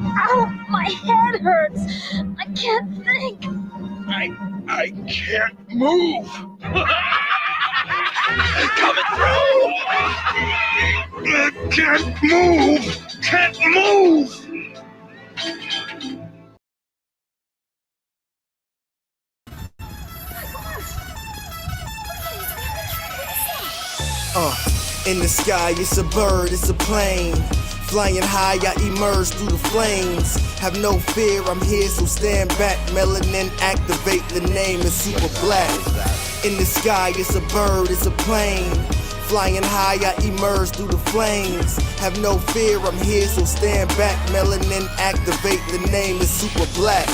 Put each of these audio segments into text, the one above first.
Ow, my head hurts. I can't think. I can't move. Coming through. I can't move. Can't move. In the sky, it's a bird, it's a plane. Flying high, I emerge through the flames. Have no fear, I'm here, so stand back. Melanin activate, the name is super black. In the sky, it's a bird, it's a plane. Flying high, I emerge through the flames. Have no fear, I'm here, so stand back. Melanin activate, the name is super black.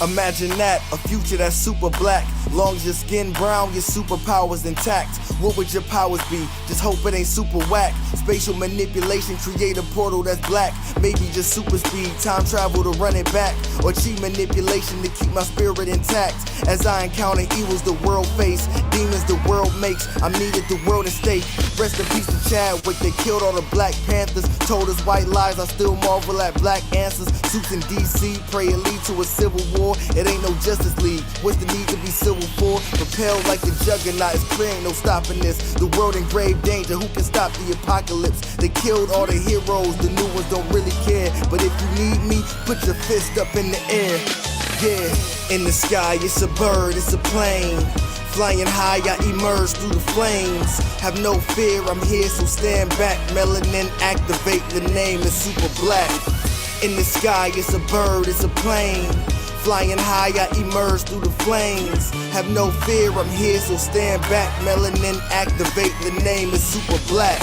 Imagine that, a future that's super black. Long as your skin brown, your superpowers intact. What would your powers be? Just hope it ain't super whack. Spatial manipulation, create a portal that's black. Maybe just super speed, time travel to run it back. Or cheat manipulation to keep my spirit intact. As I encounter evils the world face, demons the world makes, I'm needed the world at stake. Rest in peace to Chadwick, they killed all the Black Panthers. Told us white lies, I still marvel at black answers. Suits in DC, pray it lead to a civil war. It ain't no Justice League, what's the need to be civil for? Propelled like the juggernaut, it's clear ain't no stopping this. The world in grave danger, who can stop the apocalypse? They killed all the heroes, the new ones don't really care. But if you need me, put your fist up in the air. Yeah, in the sky, it's a bird, it's a plane. Flying high, I emerge through the flames. Have no fear, I'm here, so stand back. Melanin activate, the name is super black. In the sky, it's a bird, it's a plane. Flying high, I emerge through the flames. Have no fear, I'm here, so stand back. Melanin activate, the name is super black.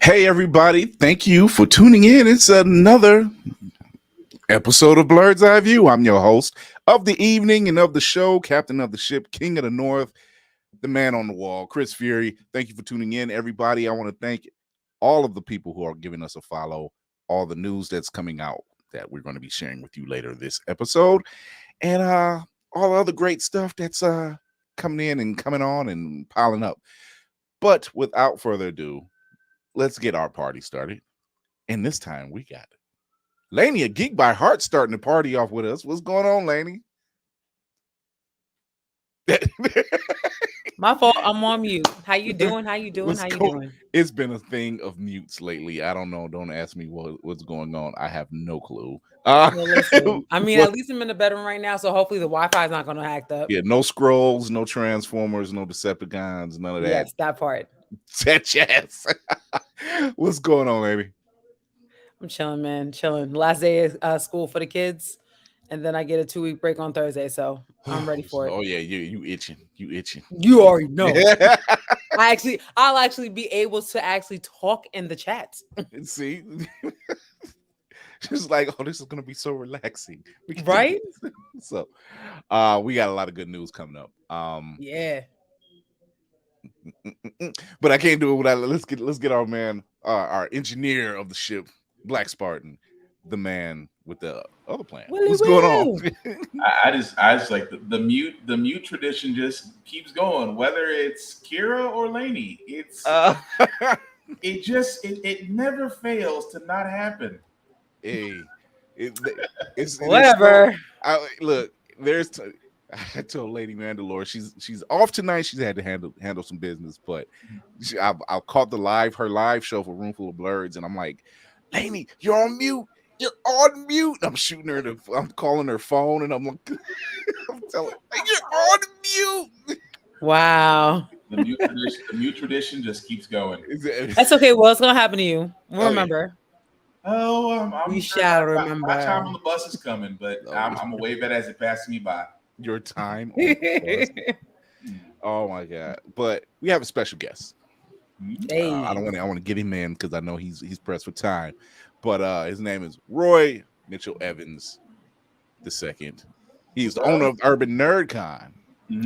Hey everybody, thank you for tuning in. It's another episode of Blerd's Eye View. I'm your host of the evening and of the show, captain of the ship, king of the north, the man on the wall, Chris Fury. Thank you for tuning in, everybody. I want to thank all of the people who are giving us a follow, all the news that's coming out that we're going to be sharing with you later this episode, and all the other great stuff that's coming in and coming on and piling up. But without further ado, let's get our party started. And this time we got Lainey, a geek by heart, starting the party off with us. What's going on, Lainey? My fault. I'm on mute. How you doing? How you doing? How you doing? It's been a thing of mutes lately. I don't know. Don't ask me what's going on. I have no clue. Well, listen, I mean, at least I'm in the bedroom right now, so hopefully the Wi-Fi is not going to act up. Yeah, no scrolls, no Transformers, no Decepticons, none of that. Yes, that part. Yes. What's going on, baby? I'm chilling, man. Chilling. Last day of school for the kids, and then I get a 2-week break on Thursday, so I'm ready for it. Oh yeah, you itching. You itching. You already know. I'll actually be able to actually talk in the chat. See, just like, oh, this is gonna be so relaxing, right? So, we got a lot of good news coming up. Yeah. But I can't do it without. Let's get our man, our engineer of the ship, Black Spartan, the man with the other plan. What's going on? I just like the mute tradition just keeps going. Whether it's Kira or Lainey, it's it never fails to not happen. Hey, it's whatever. Look, I told Lady Mandalore she's off tonight. She's had to handle some business, but I caught her live show for Roomful of Blurs, and I'm like, Lainey, you're on mute. You're on mute. I'm shooting her. I'm calling her phone, and I'm like, I'm telling her, you're on mute. Wow. The mute tradition just keeps going. That's okay. Well, it's gonna happen to you. We'll remember. I'm you shall remember. My time on the bus is coming, but I'm gonna wave that as it passes me by. Your time on the bus. Oh my god! But we have a special guest. Hey. I want to get him in because I know he's pressed for time. But his name is Roy M Eavins II. He's the owner of Urban Nerdcon.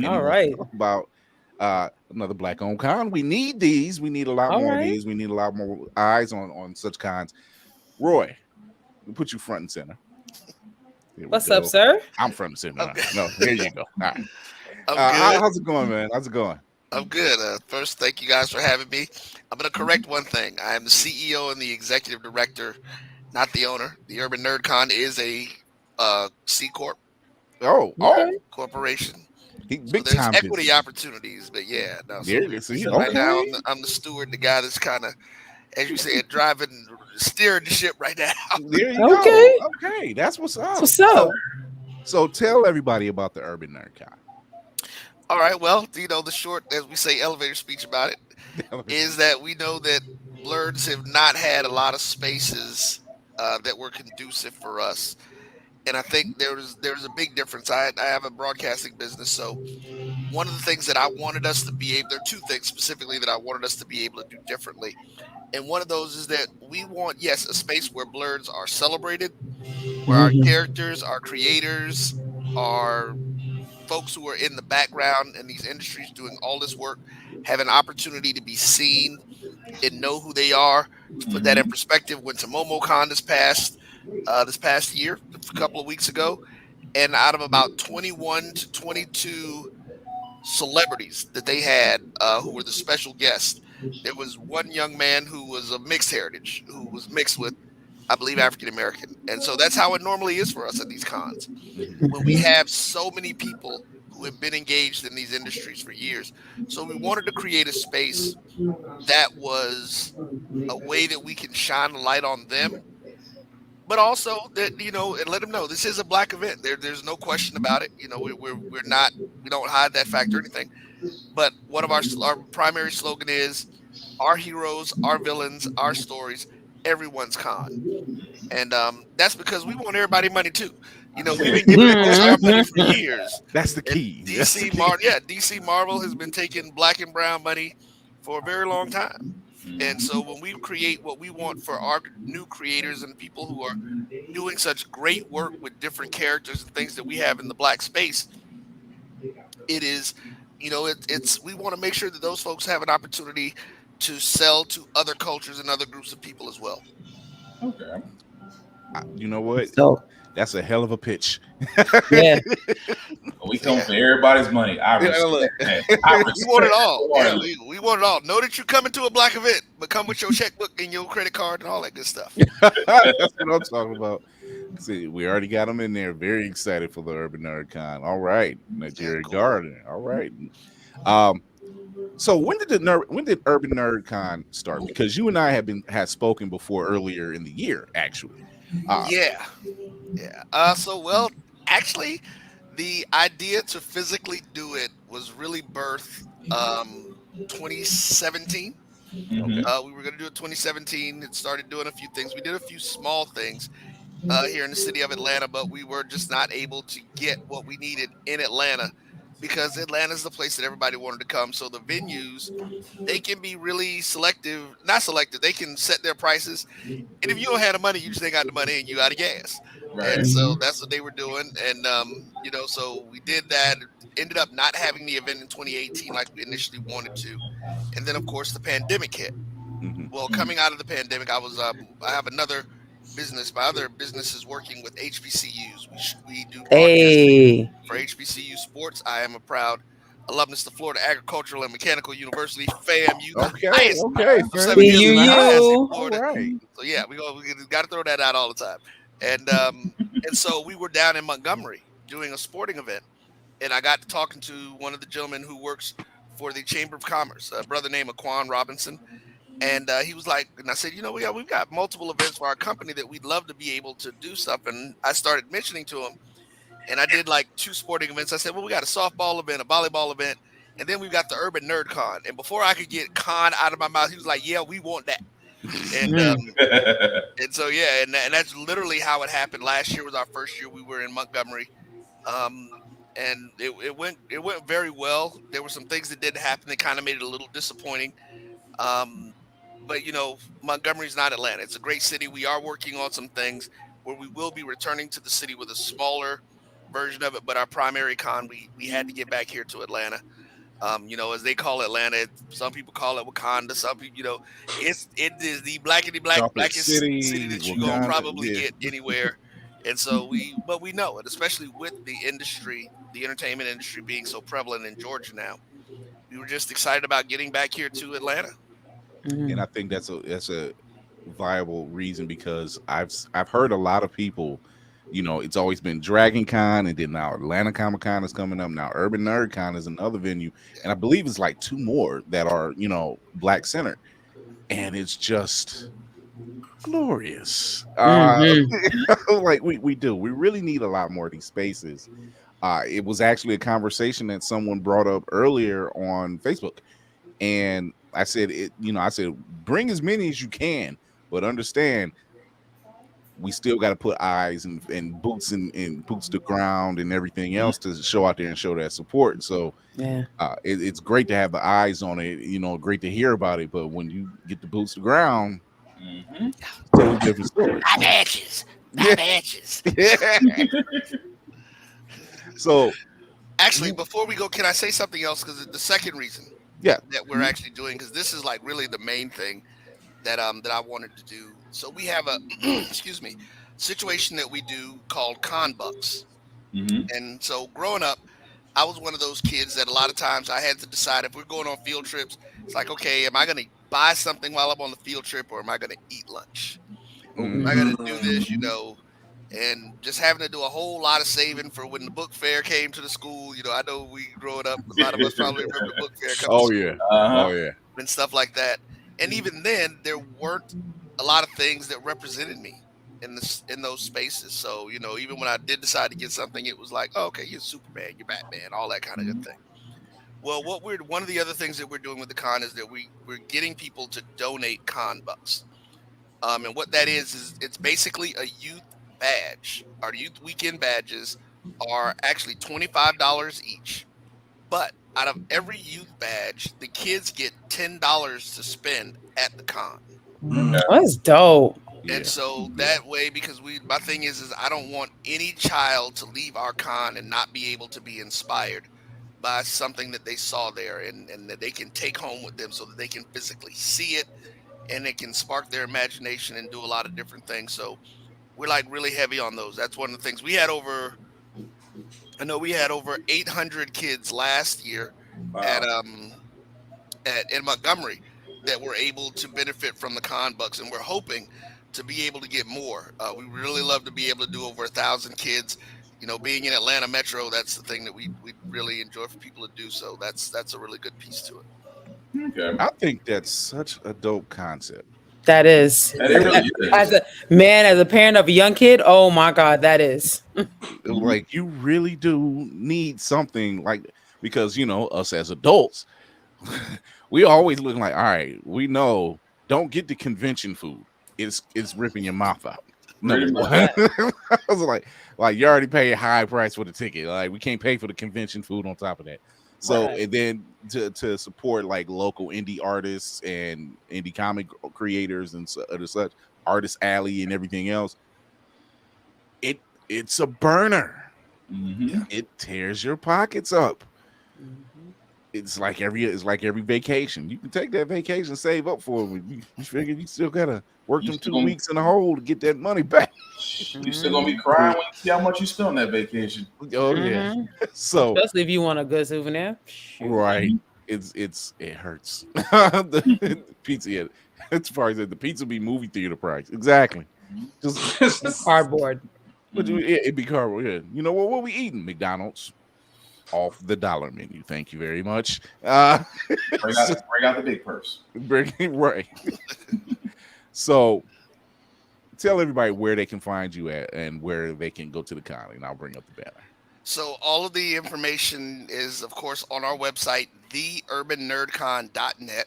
All right. About another black-owned con. We need these. We need a lot more of these. We need a lot more eyes on such cons. Roy, we put you front and center. What's up, sir? I'm front and center. Okay. No, there you go. All right. Okay. How's it going, man? How's it going? I'm good. First, thank you guys for having me. I'm going to correct one thing. I am the CEO and the executive director, not the owner. The Urban Nerdcon is a C corp Oh, Oh, Okay. corporation, he so big there's time equity business. opportunities. But yeah, no. There So it is. See, so right now, okay. I'm the steward, the guy that's kind of, as you said, driving, steering the ship right now. There you go. Okay. Okay, that's what's That's up. what's up. So tell everybody about the Urban Nerd All right. Well, the short, as we say, elevator speech about it Con. is that we know that blurs have not had a lot of spaces that were conducive for us, and I think there's a big difference. I have a broadcasting business, so one of the things that I wanted us to be able, there are two things specifically that I wanted us to be able to do differently, and one of those is that we want, yes, a space where blurs are celebrated, where our Mhm. characters, our creators, our folks who are in the background in these industries doing all this work have an opportunity to be seen and know who they are. To put that in hmm perspective, went to MomoCon this past year, a couple of weeks ago, and out of about 21 to 22 celebrities that they had who were the special guests, there was one young man who was of mixed heritage, who was mixed with, I believe, African American, and so that's how it normally is for us at these cons when we have so many people who have been engaged in these industries for years. So we wanted to create a space that was a way that we can shine a light on them, but also that and let them know this is a black event. There's no question about it. We're not, we don't hide that fact or anything. But one of our primary slogan is our heroes, our villains, our stories, everyone's con. And that's because we want everybody money too. We've been giving folks our money for years. That's the And key. That's the key. DC Marvel has been taking black and brown money for a very long time. And so when we create what we want for our new creators and people who are doing such great work with different characters and things that we have in the black space, it is, it's we want to make sure that those folks have an opportunity to sell to other cultures and other groups of people as well. okay. You know what? So That's a hell of a pitch. yeah. We So come yeah, for everybody's money. I Yeah, look. respect that. I we want it respect all. Yeah, it. we want it all. Know that you're coming to a black event, but come with your checkbook and your credit card and all that good stuff. That's what I'm talking about. See, we already got them in there. Very excited for the Urban Nerd Con. All right, Yeah, Nigeria cool. Gardner. All right. Um, so when did Urban Nerd Con start? Because you and I had spoken before earlier in the year, actually. Uh, Yeah, yeah. So well, actually, the idea to physically do it was really birthed 2017. okay. hmm We were going to do it 2017. It started doing a few things. We did a few small things here in the city of Atlanta, but we were just not able to get what we needed in Atlanta because Atlanta is the place that everybody wanted to come. So the venues, they can be really selective, not selective. They can set their prices, and if you don't have the money, you just ain't got the money and you out of gas. And Right. so that's what they were doing. And so we did that. Ended up not having the event in 2018 like we initially wanted to, and then of course the pandemic hit. Mhm. Well, coming out of the pandemic, I have another business. My other business is working with HBCUs. We do broadcasting Hey. for HBCU sports. I am a proud alumnus of Florida Agricultural and Mechanical University, FAMU, the Okay. highest Okay. for 7 Family years is of in the class house. in You. All Florida. right. So yeah, we got to throw that out all the time. And so we were down in Montgomery doing a sporting event, and I got to talking to one of the gentlemen who works for the Chamber of Commerce, a brother named Aquan Robinson. And he was like, and I said, we've got multiple events for our company that we'd love to be able to do stuff. And I started mentioning to him, and I did like two sporting events. I said, well, we got a softball event, a volleyball event, and then we've got the Urban Nerd Con. And before I could get con out of my mouth, he was like, yeah, we want that. And Mm. and so yeah, and that's literally how it happened. Last year was our first year we were in Montgomery. Um, and it went very well. There were some things that didn't happen that kind of made it a little disappointing. Um, but Montgomery's not Atlanta. It's a great city. We are working on some things where we will be returning to the city with a smaller version of it. But our primary con, we had to get back here to Atlanta. As they call Atlanta, some people call it Wakanda. Some people, it is the Chocolate blackest city City, that you gonna Wakanda. probably Yeah. get anywhere. And so but we know it, especially with the industry, the entertainment industry being so prevalent in Georgia now. we were just excited about getting back here to Atlanta. And I think that's a viable reason, because I've heard a lot of people, it's always been Dragon Con, and then now Atlanta Comic Con is coming up. Now Urban Nerd Con is another venue, and I believe it's like two more that are Black centered, and it's just glorious. Like we really need a lot more of these spaces. It was actually a conversation that someone brought up earlier on Facebook, and I said bring as many as you can, but understand we still got to put eyes and boots and boots to ground and everything else to show out there and show that support. So it's great to have the eyes on it, great to hear about it, but when you get the boots to ground, totally different story. Five edges. So actually, before we go, can I say something else? Because the second reason that we're actually doing, because this is like really the main thing that I wanted to do. So we have a excuse me, situation that we do called Con Bucks. And so growing up, I was one of those kids that a lot of times I had to decide, if we're going on field trips, it's like, okay, am I going to buy something while I'm on the field trip, or am I going to eat lunch? Am I going to do this, and just having to do a whole lot of saving for when the book fair came to the school. I know we growing up, a lot of us probably remember the book fair coming oh yeah, and stuff like that. And even then, there weren't a lot of things that represented me in those spaces. So, even when I did decide to get something, it was like, oh, okay, you're Superman, you're Batman, all that kind of good thing. Well, one of the other things that we're doing with the con is that we're getting people to donate Con Bucks. And what that is it's basically a youth badge. Our youth weekend badges are actually $25 each. But out of every youth badge, the kids get $10 to spend at the con. That's dope. And so that way, because my thing is I don't want any child to leave our con and not be able to be inspired by something that they saw there and that they can take home with them, so that they can physically see it and it can spark their imagination and do a lot of different things. So we're like really heavy on those. That's one of the things. We had over 800 kids last year in Montgomery that were able to benefit from the Con Bucks, and we're hoping to be able to get more. We really love to be able to do over 1,000 kids. Being in Atlanta Metro, that's the thing that we really enjoy for people to do. So that's a really good piece to it. Okay. I think that's such a dope concept. That is. As a parent of a young kid, oh my God, that is. Like, you really do need something because us as adults, we always looking like, all right, we know, don't get the convention food. It's ripping your mouth out. No. I was like you already paid a high price for the ticket. Like, we can't pay for the convention food on top of that. So and then to support like local indie artists and indie comic creators and such, Artist Alley and everything else, it's a burner. It tears your pockets up. It's like every vacation. You can take that vacation, save up for it. You figure you still gotta work them 2 weeks in a hole to get that money back. You still gonna be crying when you see how much you spent on that vacation. Oh yeah. So especially if you want a good souvenir. Right. It hurts. The pizza, as far as the pizza be movie theater price. Exactly. Just cardboard. But it'd be cardboard. Yeah. You know what we eating? McDonald's. Off the dollar menu. Thank you very much. Bring out the big purse. Right. So tell everybody where they can find you at and where they can go to the con, and I'll bring up the banner. So all of the information is, of course, on our website, theurbannerdcon.net.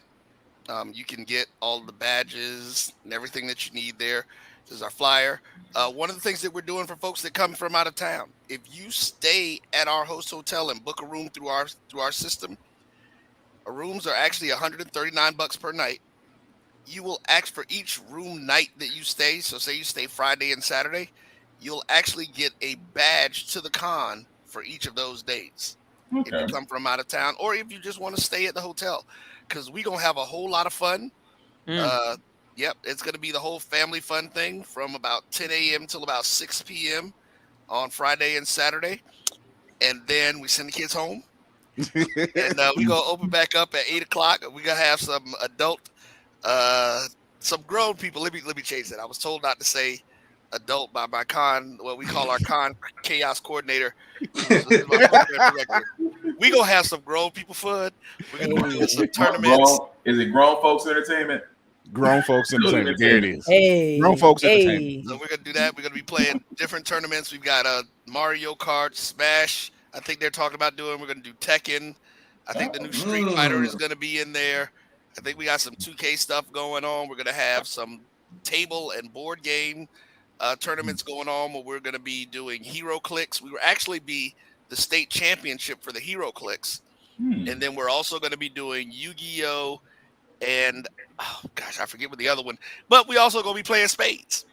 You can get all the badges and everything that you need there. This is our flyer. One of the things that we're doing for folks that come from out of town, if you stay at our host hotel and book a room through our system, rooms are actually $139 per night. You will ask for each room night that you stay. So say you stay Friday and Saturday, you'll actually get a badge to the con for each of those days. Okay. If you come from out of town, or if you just want to stay at the hotel, because we're going to have a whole lot of fun. Yep, it's going to be the whole family fun thing from about 10 a.m. till about 6 p.m. on Friday and Saturday. And then we send the kids home. And we're gonna open back up at 8 o'clock. We're gonna have some adult, some grown people. Let me change that. I was told not to say adult by my what we call our con chaos coordinator, who's my program director. We gonna have some grown people fun. We're gonna be doing some tournaments. Is it grown folks entertainment? Grown folks entertainment. There it is. Hey, grown folks entertainment. So we're gonna do that. We're gonna be playing different tournaments. We've got Mario Kart, Smash. I think they're talking about doing. We're gonna do Tekken. I think the new Street Fighter is gonna be in there. I think we got some 2K stuff going on. We're gonna have some table and board game tournaments going on where we're gonna be doing Hero Clicks. We will actually be the state championship for the Hero Clicks, and then we're also gonna be doing Yu-Gi-Oh! And oh gosh, I forget what the other one. But we also gonna be playing spades.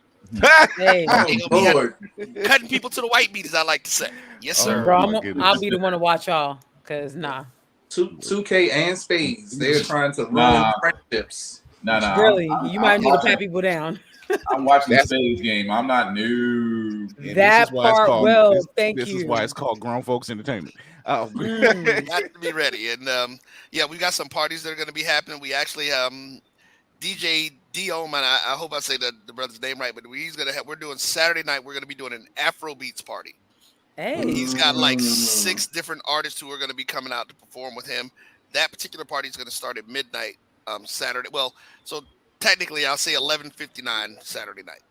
Hey, cutting people to the white meat, as I like to say. Yes, sir. Bro, I'll be the one to watch y'all, cause 2K and spades. They're trying to ruin friendships. Really, you might need to pat people down. I'm watching the spades game. I'm not new. That part, thank you. This is why it's called grown folks entertainment. Got to be ready, and yeah, we got some parties that are going to be happening. We actually DJ Diom, and I hope I say the brother's name right, but we're doing Saturday night. We're going to be doing an Afro Beats party. Hey, he's got like 6 different artists who are going to be coming out to perform with him. That particular party is going to start at midnight Saturday. Well, so technically, I'll say 11:59 Saturday night,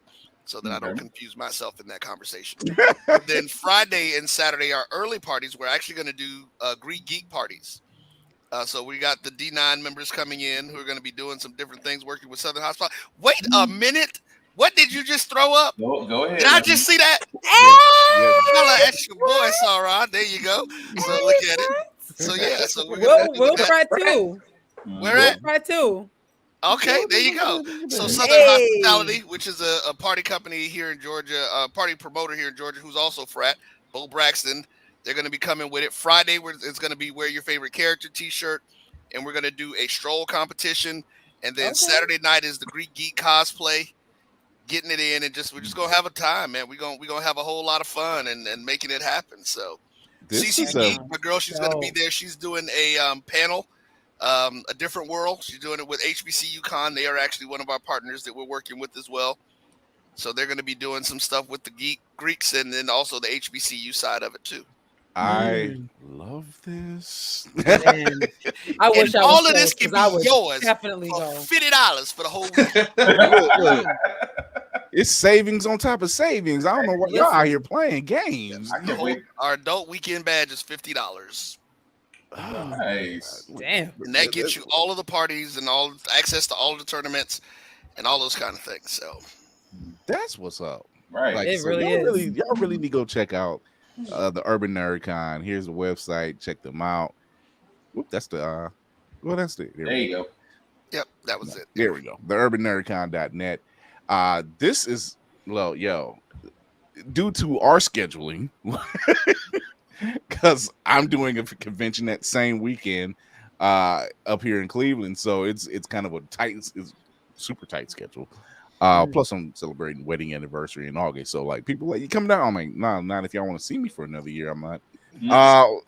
so that I don't confuse myself in that conversation. Then Friday and Saturday are early parties. We're actually going to do Greek Geek parties. So we got the D9 members coming in who are going to be doing some different things, working with Southern Hospital. Wait a minute. What did you just throw up? Go ahead. Did I just see that? That's your boy, Sarah. There you go. So look at it. So yeah. So we'll try too. Where at? Try too. Okay, there you go. So Southern Hospitality, which is a party company here in Georgia, party promoter here in Georgia, who's also frat, Bo Braxton. They're going to be coming with it. Friday, it's going to be wear your favorite character T-shirt, and we're going to do a stroll competition. And then Saturday night is the Greek Geek cosplay, getting it in, and we're just gonna have a time, man. We're gonna have a whole lot of fun and making it happen. So, CCG, my girl, she's gonna be there. She's doing a panel. A different world. She's doing it with HBCU Con. They are actually one of our partners that we're working with as well. So they're going to be doing some stuff with the Greeks and then also the HBCU side of it too. I love this. I wish I all of this can be yours. Definitely for $50 for the whole week. It's savings on top of savings. I don't know what y'all out here playing games. I can't wait. Our adult weekend badge is $50. Oh, nice. Damn. And that gets you all of the parties and all access to all of the tournaments and all those kind of things. So that's what's up. Right. Like, it so really is. Y'all really need to go check out the Urban Nerdcon. Here's the website. Check them out. Whoop, that's the that's it. There you go. Yep, that was it. There we go. The urbannerdcon.net. This is due to our scheduling, because I'm doing a convention that same weekend up here in Cleveland, so it's kind of a it's super tight schedule. Plus I'm celebrating wedding anniversary in August, so like people like, you come down. I'm like, no, not if y'all want to see me for another year. I'm not.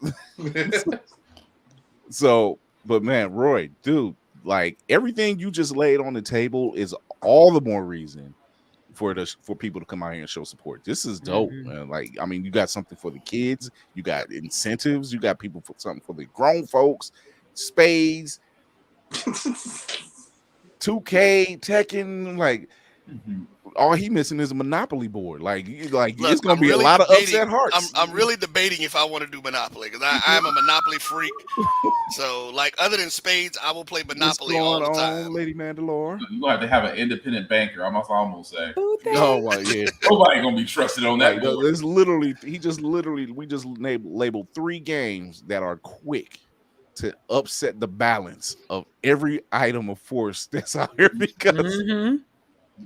So, but man, Roy, dude, like everything you just laid on the table is all the more reason for people to come out here and show support. This is dope, man. Like, I mean, you got something for the kids, you got incentives, you got people for something for the grown folks, spades, 2K, Tekken, like all he missing is a Monopoly board. Like look, it's gonna be really a lot of upset hearts. I'm really debating if I want to do Monopoly because I'm a Monopoly freak. So, like, other than spades, I will play Monopoly all the time. Lady Mandalore, you gonna have an independent banker. I'm almost say. Oh my yeah, nobody gonna be trusted on that. There's literally we just labeled 3 games that are quick to upset the balance of every item of force that's out here because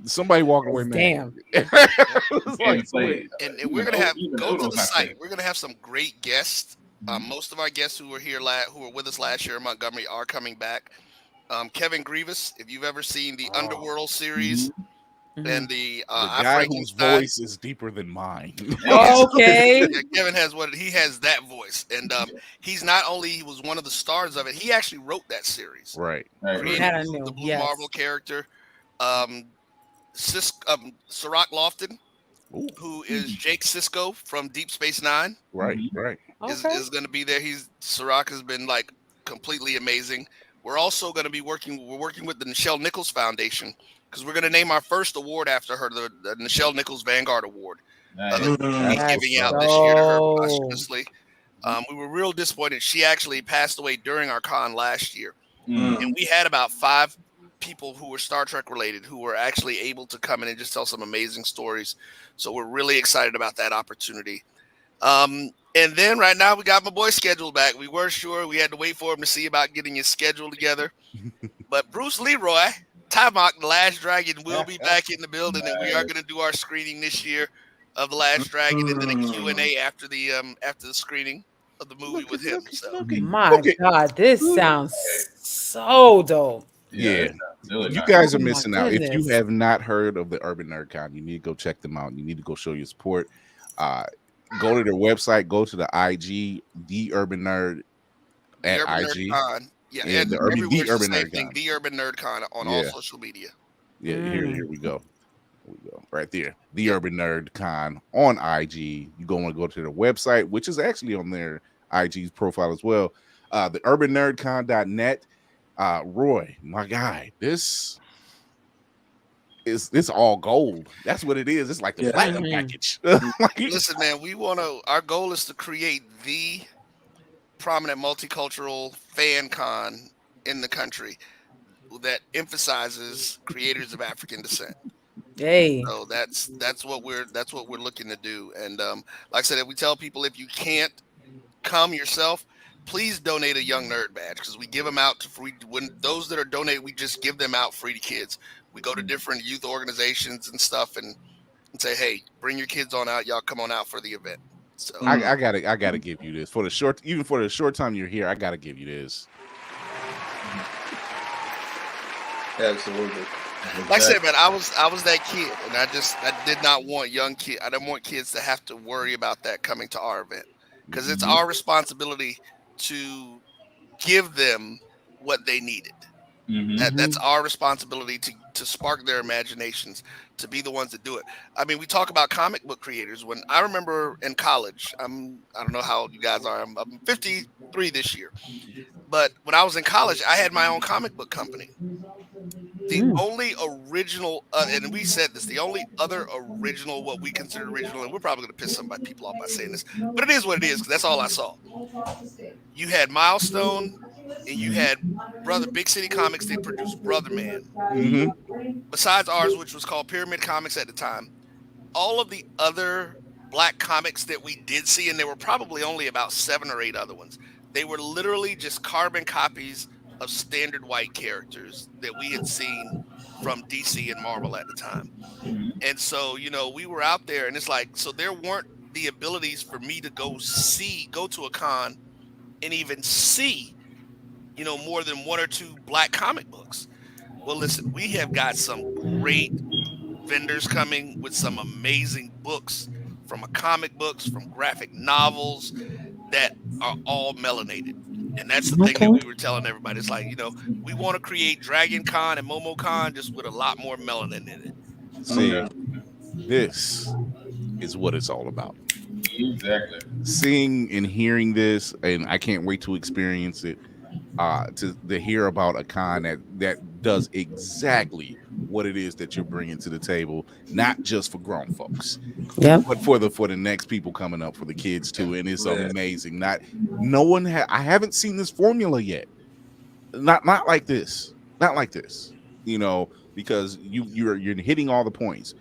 somebody walking away, man. Damn. And we're gonna have go to the site. We're gonna have some great guests. Most of our guests who were here who were with us last year in Montgomery are coming back. Kevin Grievous, if you've ever seen the Underworld series, And the guy whose voice is deeper than mine. Okay. Yeah, Kevin has he has that voice, and he was one of the stars of it. He actually wrote that series. Right. Created the Blue Marvel character. Sirach Lofton, who is Jake Sisko from Deep Space Nine. Right. Is going to be there. Sirach has been like completely amazing. We're also going to be working with the Nichelle Nichols Foundation, because we're going to name our first award after her, the Nichelle Nichols Vanguard Award. That we're giving out this year to her posthumously. We were real disappointed. She actually passed away during our con last year. And we had about 5 people who were Star Trek related who were actually able to come in and just tell some amazing stories. So we're really excited about that opportunity. And then right now we got my boy scheduled back. We were sure we had to wait for him to see about getting his schedule together. But Bruce Leroy, Timok, The Last Dragon, will be back in the building, and we are going to do our screening this year of The Last Dragon, and then a Q&A after the screening of the movie with him. So. My God, this sounds so dope. Yeah. You guys are missing out. If you have not heard of the Urban Nerd Con, you need to go check them out. You need to go show your support. Go to their website, go to the IG, The Urban Nerd at IG. And the Urban Nerd Con. The Urban Nerd Con on all social media. Yeah, here we go. Right there. The Urban Nerd Con on IG. You're going to go to their website, which is actually on their IG's profile as well. The urbannerdcon.net. Roy, my guy, this all gold. That's what it is. It's like the platinum package. Listen, man, our goal is to create the prominent multicultural fan con in the country that emphasizes creators of African descent. Hey, so that's what we're looking to do. And like I said, if we tell people, if you can't come yourself, please donate a Young Nerd badge, because we give them out to free. When those that are donated, we just give them out free to kids. We go to different youth organizations and stuff and say, hey, bring your kids on out. Y'all come on out for the event. So I gotta give you this for the short time you're here. I gotta give you this. Absolutely. Like I said, man, I was that kid, and I did not want I didn't want kids to have to worry about that coming to our event, because it's our responsibility to give them what they needed. That's our responsibility to spark their imaginations, to be the ones that do it. I mean, we talk about comic book creators. When I remember in college, I don't know how old you guys are. I'm 53 this year. But when I was in college, I had my own comic book company. The only original, and we said this, the only other original, what we consider original, and we're probably going to piss some people off by saying this, but it is what it is, because that's all I saw. You had Milestone, and you had Big City Comics. They produced Brother Man. Besides ours, which was called Pyramid Comics at the time, all of the other black comics that we did see, and there were probably only about 7 or 8 other ones, they were literally just carbon copies of standard white characters that we had seen from DC and Marvel at the time. And so, we were out there, and it's like, so there weren't the abilities for me to go to a con and even see, more than 1 or 2 black comic books. Well, listen, we have got some great vendors coming with some amazing books, from comic books, from graphic novels, that are all melanated. And that's the thing that we were telling everybody. It's like, we want to create Dragon Con and Momo Con just with a lot more melanin in it. See, this is what it's all about. Exactly. Seeing and hearing this, and I can't wait to experience it, to hear about a con that does exactly what it is that you're bringing to the table, not just for grown folks, but for the next people coming up, for the kids too. And it's amazing. I haven't seen this formula yet. Not like this, because you're hitting all the points.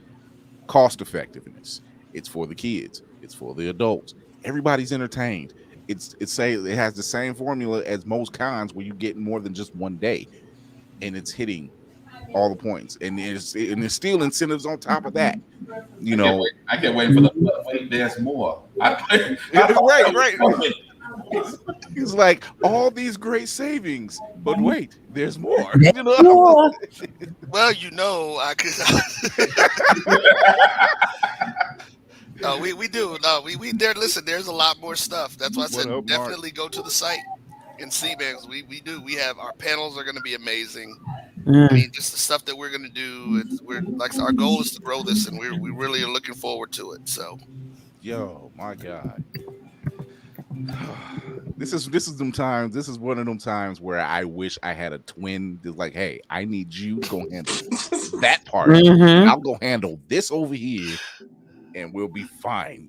Cost effectiveness. It's for the kids. It's for the adults. Everybody's entertained. It has the same formula as most cons, where you get more than just one day, and it's hitting all the points, and there's still incentives on top of that. I can't wait for wait. There's more. Right. It's like all these great savings, but wait, there's more. Well, I could. No, we do. No, we there. Listen, there's a lot more stuff. That's why I said definitely go to the site and see, man. We do. We have our panels are going to be amazing. I mean, just the stuff that we're going to do. We're like our goal is to grow this, and we really are looking forward to it. So, yo, my God. This is them times. This is one of them times where I wish I had a twin. That's like, hey, I need you to go handle that part. Mhm. I'll go handle this over here, and we'll be fine.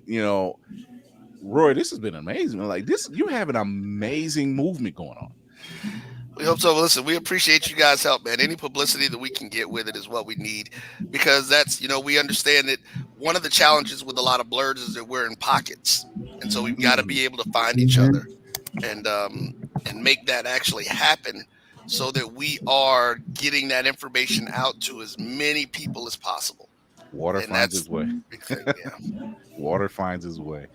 Roy, this has been amazing. Like this, you have an amazing movement going on. we hope so. Listen, we appreciate you guys' help, man. Any publicity that we can get with it is what we need, because that's we understand that one of the challenges with a lot of blurs is that we're in pockets, and so we've got to be able to find each other and make that actually happen, so that we are getting that information out to as many people as possible. Water finds its way. Big thing, yeah. Water finds its way.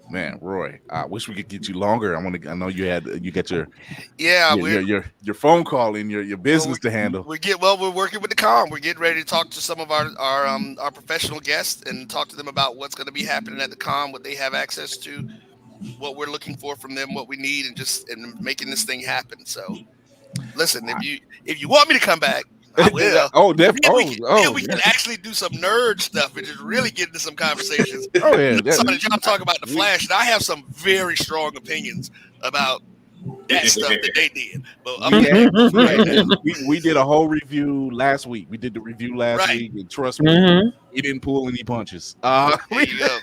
Man, Roy, I wish we could get you longer. I know you got your your phone call and your business to handle. We're working with the com. We're getting ready to talk to some of our professional guests and talk to them about what's going to be happening at the com, what they have access to, what we're looking for from them, what we need, and making this thing happen. So, listen, if you want me to come back, I will. Oh, definitely. We can actually do some nerd stuff and just really get into some conversations. Oh yeah, Some of the y'all talk about the Flash, and I have some very strong opinions about that stuff that they did. But we did a whole review last week. We did the review last week, and trust me, he didn't pull any punches. There you go.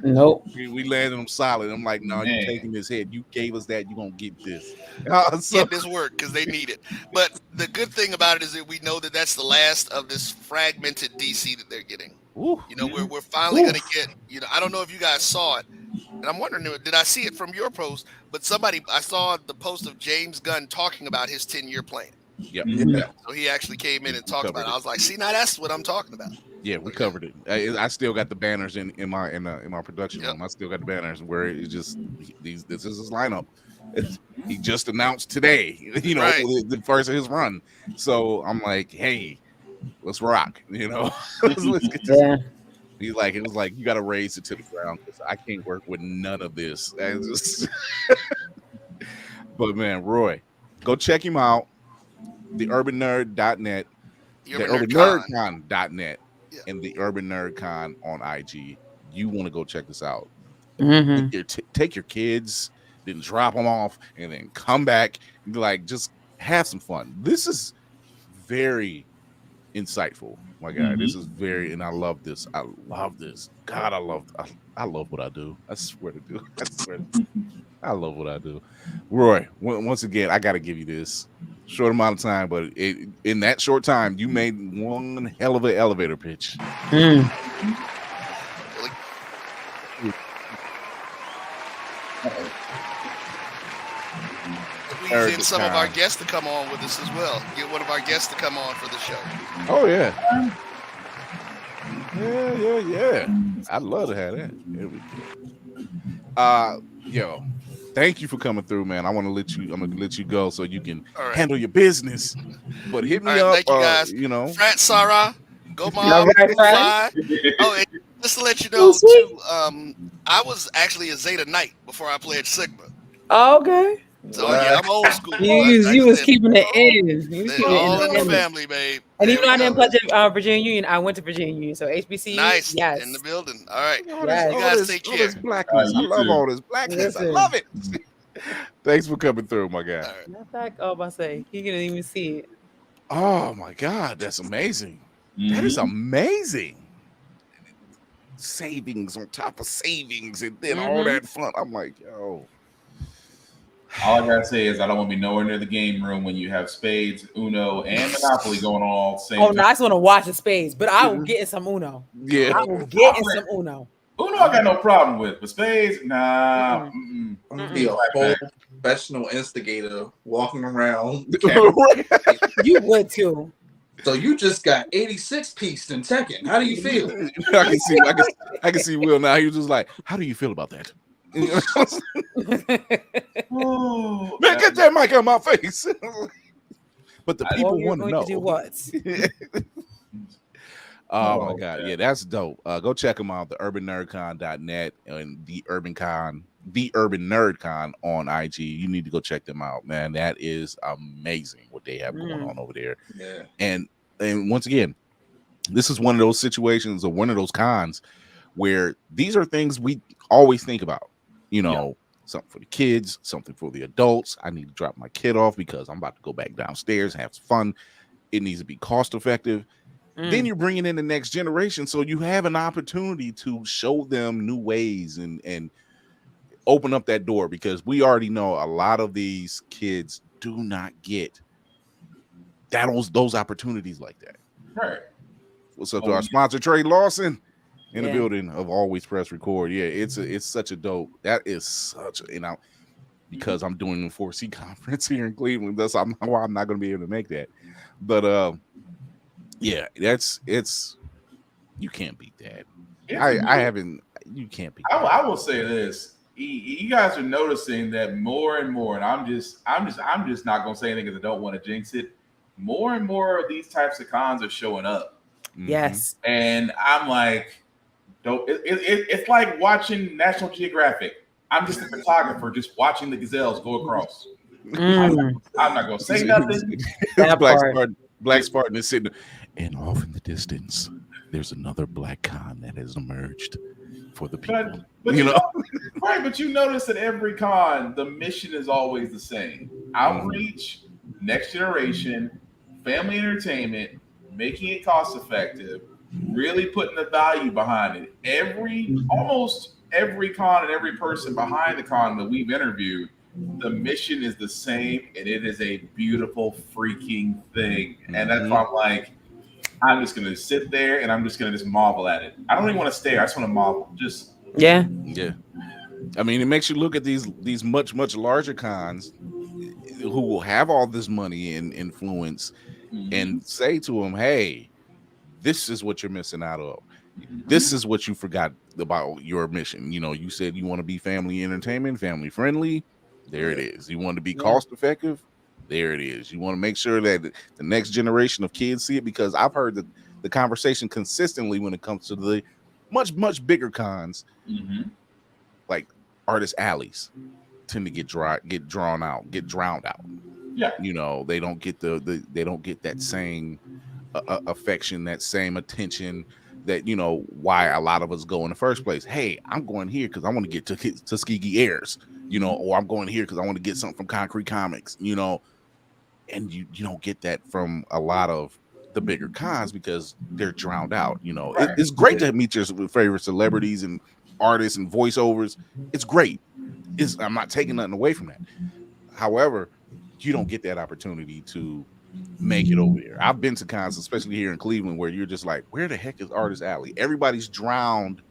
Nope. We landed them solid. I'm like, no, you're taking this head. You gave us that. You're gonna get this. Get this work because they need it. But the good thing about it is that we know that that's the last of this fragmented DC that they're getting. Ooh. We're finally going to get. I don't know if you guys saw it, and I'm wondering, did I see it from your post? But I saw the post of James Gunn talking about his 10-year plan. Yeah. So he actually came in and talked about it. I was like, see, now that's what I'm talking about. Yeah, we covered it. I still got the banners in my production room. I still got the banners where it's just this is his lineup. He just announced today, the first of his run. So I'm like, hey, let's rock, let's get this. He's like, it was like, you got to raise it to the ground because I can't work with none of this. But man, Roy, go check him out. TheUrbanNerd.net, TheUrbanNerdCon.net, and the Urban Nerd Con on IG. You want to go check this out. Take your kids, then drop them off, and then come back. Just have some fun. This is very insightful, my guy. This is and I love this. I love this. God, I love what I do. I swear to do. I love what I do. Roy, once again, I got to give you this. Short amount of time, but in that short time, you made one hell of an elevator pitch. We need some of our guests to come on with us as well. Get one of our guests to come on for the show. Oh yeah. Yeah. I'd love to have that. Here we go. Yo, thank you for coming through, man. I'm gonna let you go so you can handle your business. But hit me up. Thank you guys. Frat Sarah, go mom. Oh, and just to let you know too, I was actually a Zeta Knight before I played Sigma. Oh, okay. So yeah, I'm old school. You was keeping it in. All in the family, babe. And even though I didn't pledge at Virginia Union, I went to Virginia Union. So HBCU, nice, yes, in the building. All right, yes. You guys take care. Blackness. I love all this blackness. I love it. Thanks for coming through, my guy. Right. Matter of fact, I say he couldn't even see it. Oh my God, that's amazing. That is amazing. Savings on top of savings, and then all that fun. I'm like, yo. All I gotta say is I don't want to be nowhere near the game room when you have spades, Uno, and Monopoly going on all the same time. No, I just want to watch the spades, but I will get in some Uno. Yeah, I will get in some Uno. Uno, I got no problem with, but spades, nah. I'm gonna be a whole professional instigator walking around. You would too. So you just got 86 pieced in Tekken. How do you feel? I can see Will now. He was just like, how do you feel about that? Man, get that mic out of my face. but the people want to know. Do what? Oh my God. Yeah, that's dope. Go check them out, the urbannerdcon.net and the Urban Nerdcon on IG. You need to go check them out, man. That is amazing what they have going on over there. Yeah. And once again, this is one of those situations or one of those cons where these are things we always think about, something for the kids, something for the adults. I need to drop my kid off because I'm about to go back downstairs and have some fun. It needs to be cost effective. Then you're bringing in the next generation, so you have an opportunity to show them new ways and open up that door, because we already know a lot of these kids do not get those opportunities like that. Right. What's up to our sponsor, Trey Lawson, in the building of Always Press Record. Yeah, it's such a dope. That is such a, because I'm doing the 4C conference here in Cleveland. That's why I'm not going to be able to make that. But yeah, it's you can't beat that. You can't beat that. I will say this. You guys are noticing that more and more, and I'm just not gonna say anything because I don't want to jinx it. More and more of these types of cons are showing up. Yes. And I'm like, it's like watching National Geographic. I'm just a photographer just watching the gazelles go across. I'm not gonna say nothing. Black Spartan is sitting, and off in the distance, there's another black con that has emerged for the people. But right? But you notice that every con, the mission is always the same: outreach, next generation, family entertainment, making it cost effective, really putting the value behind it. Almost every con and every person behind the con that we've interviewed, the mission is the same, and it is a beautiful freaking thing. And that's why I'm like, I'm just gonna sit there and I'm just gonna marvel at it. I don't even want to stare. I just want to marvel. Yeah. I mean, it makes you look at these much larger cons who will have all this money and influence, and say to them, "Hey, this is what you're missing out of. This is what you forgot about your mission. You said you want to be family entertainment, family friendly. There it is. You want to be cost effective. There it is. You want to make sure that the next generation of kids see it, because I've heard the conversation consistently when it comes to the much bigger cons, like artist alleys tend to get drowned out. Yeah. They don't get they don't get that same affection, that same attention that why a lot of us go in the first place. Hey, I'm going here because I want to get to Tuskegee Airs, or I'm going here because I want to get something from Concrete Comics, and you don't get that from a lot of the bigger cons because they're drowned out. It's great to meet your favorite celebrities and artists and voiceovers. It's great. I'm not taking nothing away from that. However, you don't get that opportunity to make it over there. I've been to cons, especially here in Cleveland, where you're just like, where the heck is Artist Alley? Everybody's drowned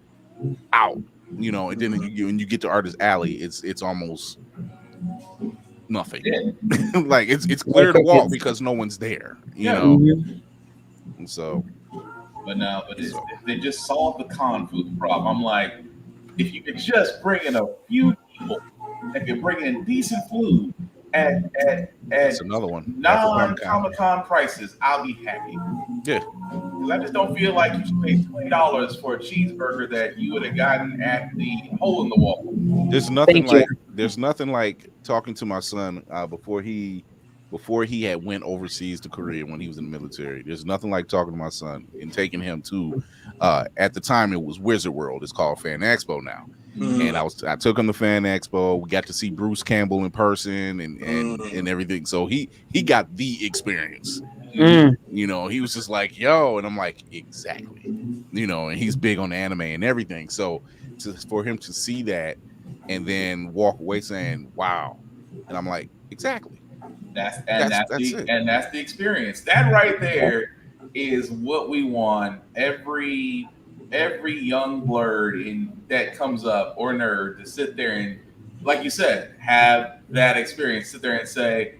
out, and then when you get to Artist Alley, it's almost nothing. Like it's clear to walk because no one's there, And so, but they just solved the con food problem. I'm like, if you could just bring in a few people and could bring in decent food at that's another one. non-Comic-Con prices, I'll be happy. Yeah. Because I just don't feel like you should pay $20 for a cheeseburger that you would have gotten at the hole in the wall. There's nothing like talking to my son before he had went overseas to Korea when he was in the military. There's nothing like talking to my son and taking him to at the time it was Wizard World. It's called Fan Expo now. And I took him to Fan Expo. We got to see Bruce Campbell in person and everything. So he got the experience. He was just like, yo, and I'm like, exactly. And he's big on anime and everything. So for him to see that and then walk away saying, wow. And I'm like, exactly. That's the experience. That right there is what we want every young blerd that comes up or nerd to sit there and, like you said, have that experience. Sit there and say,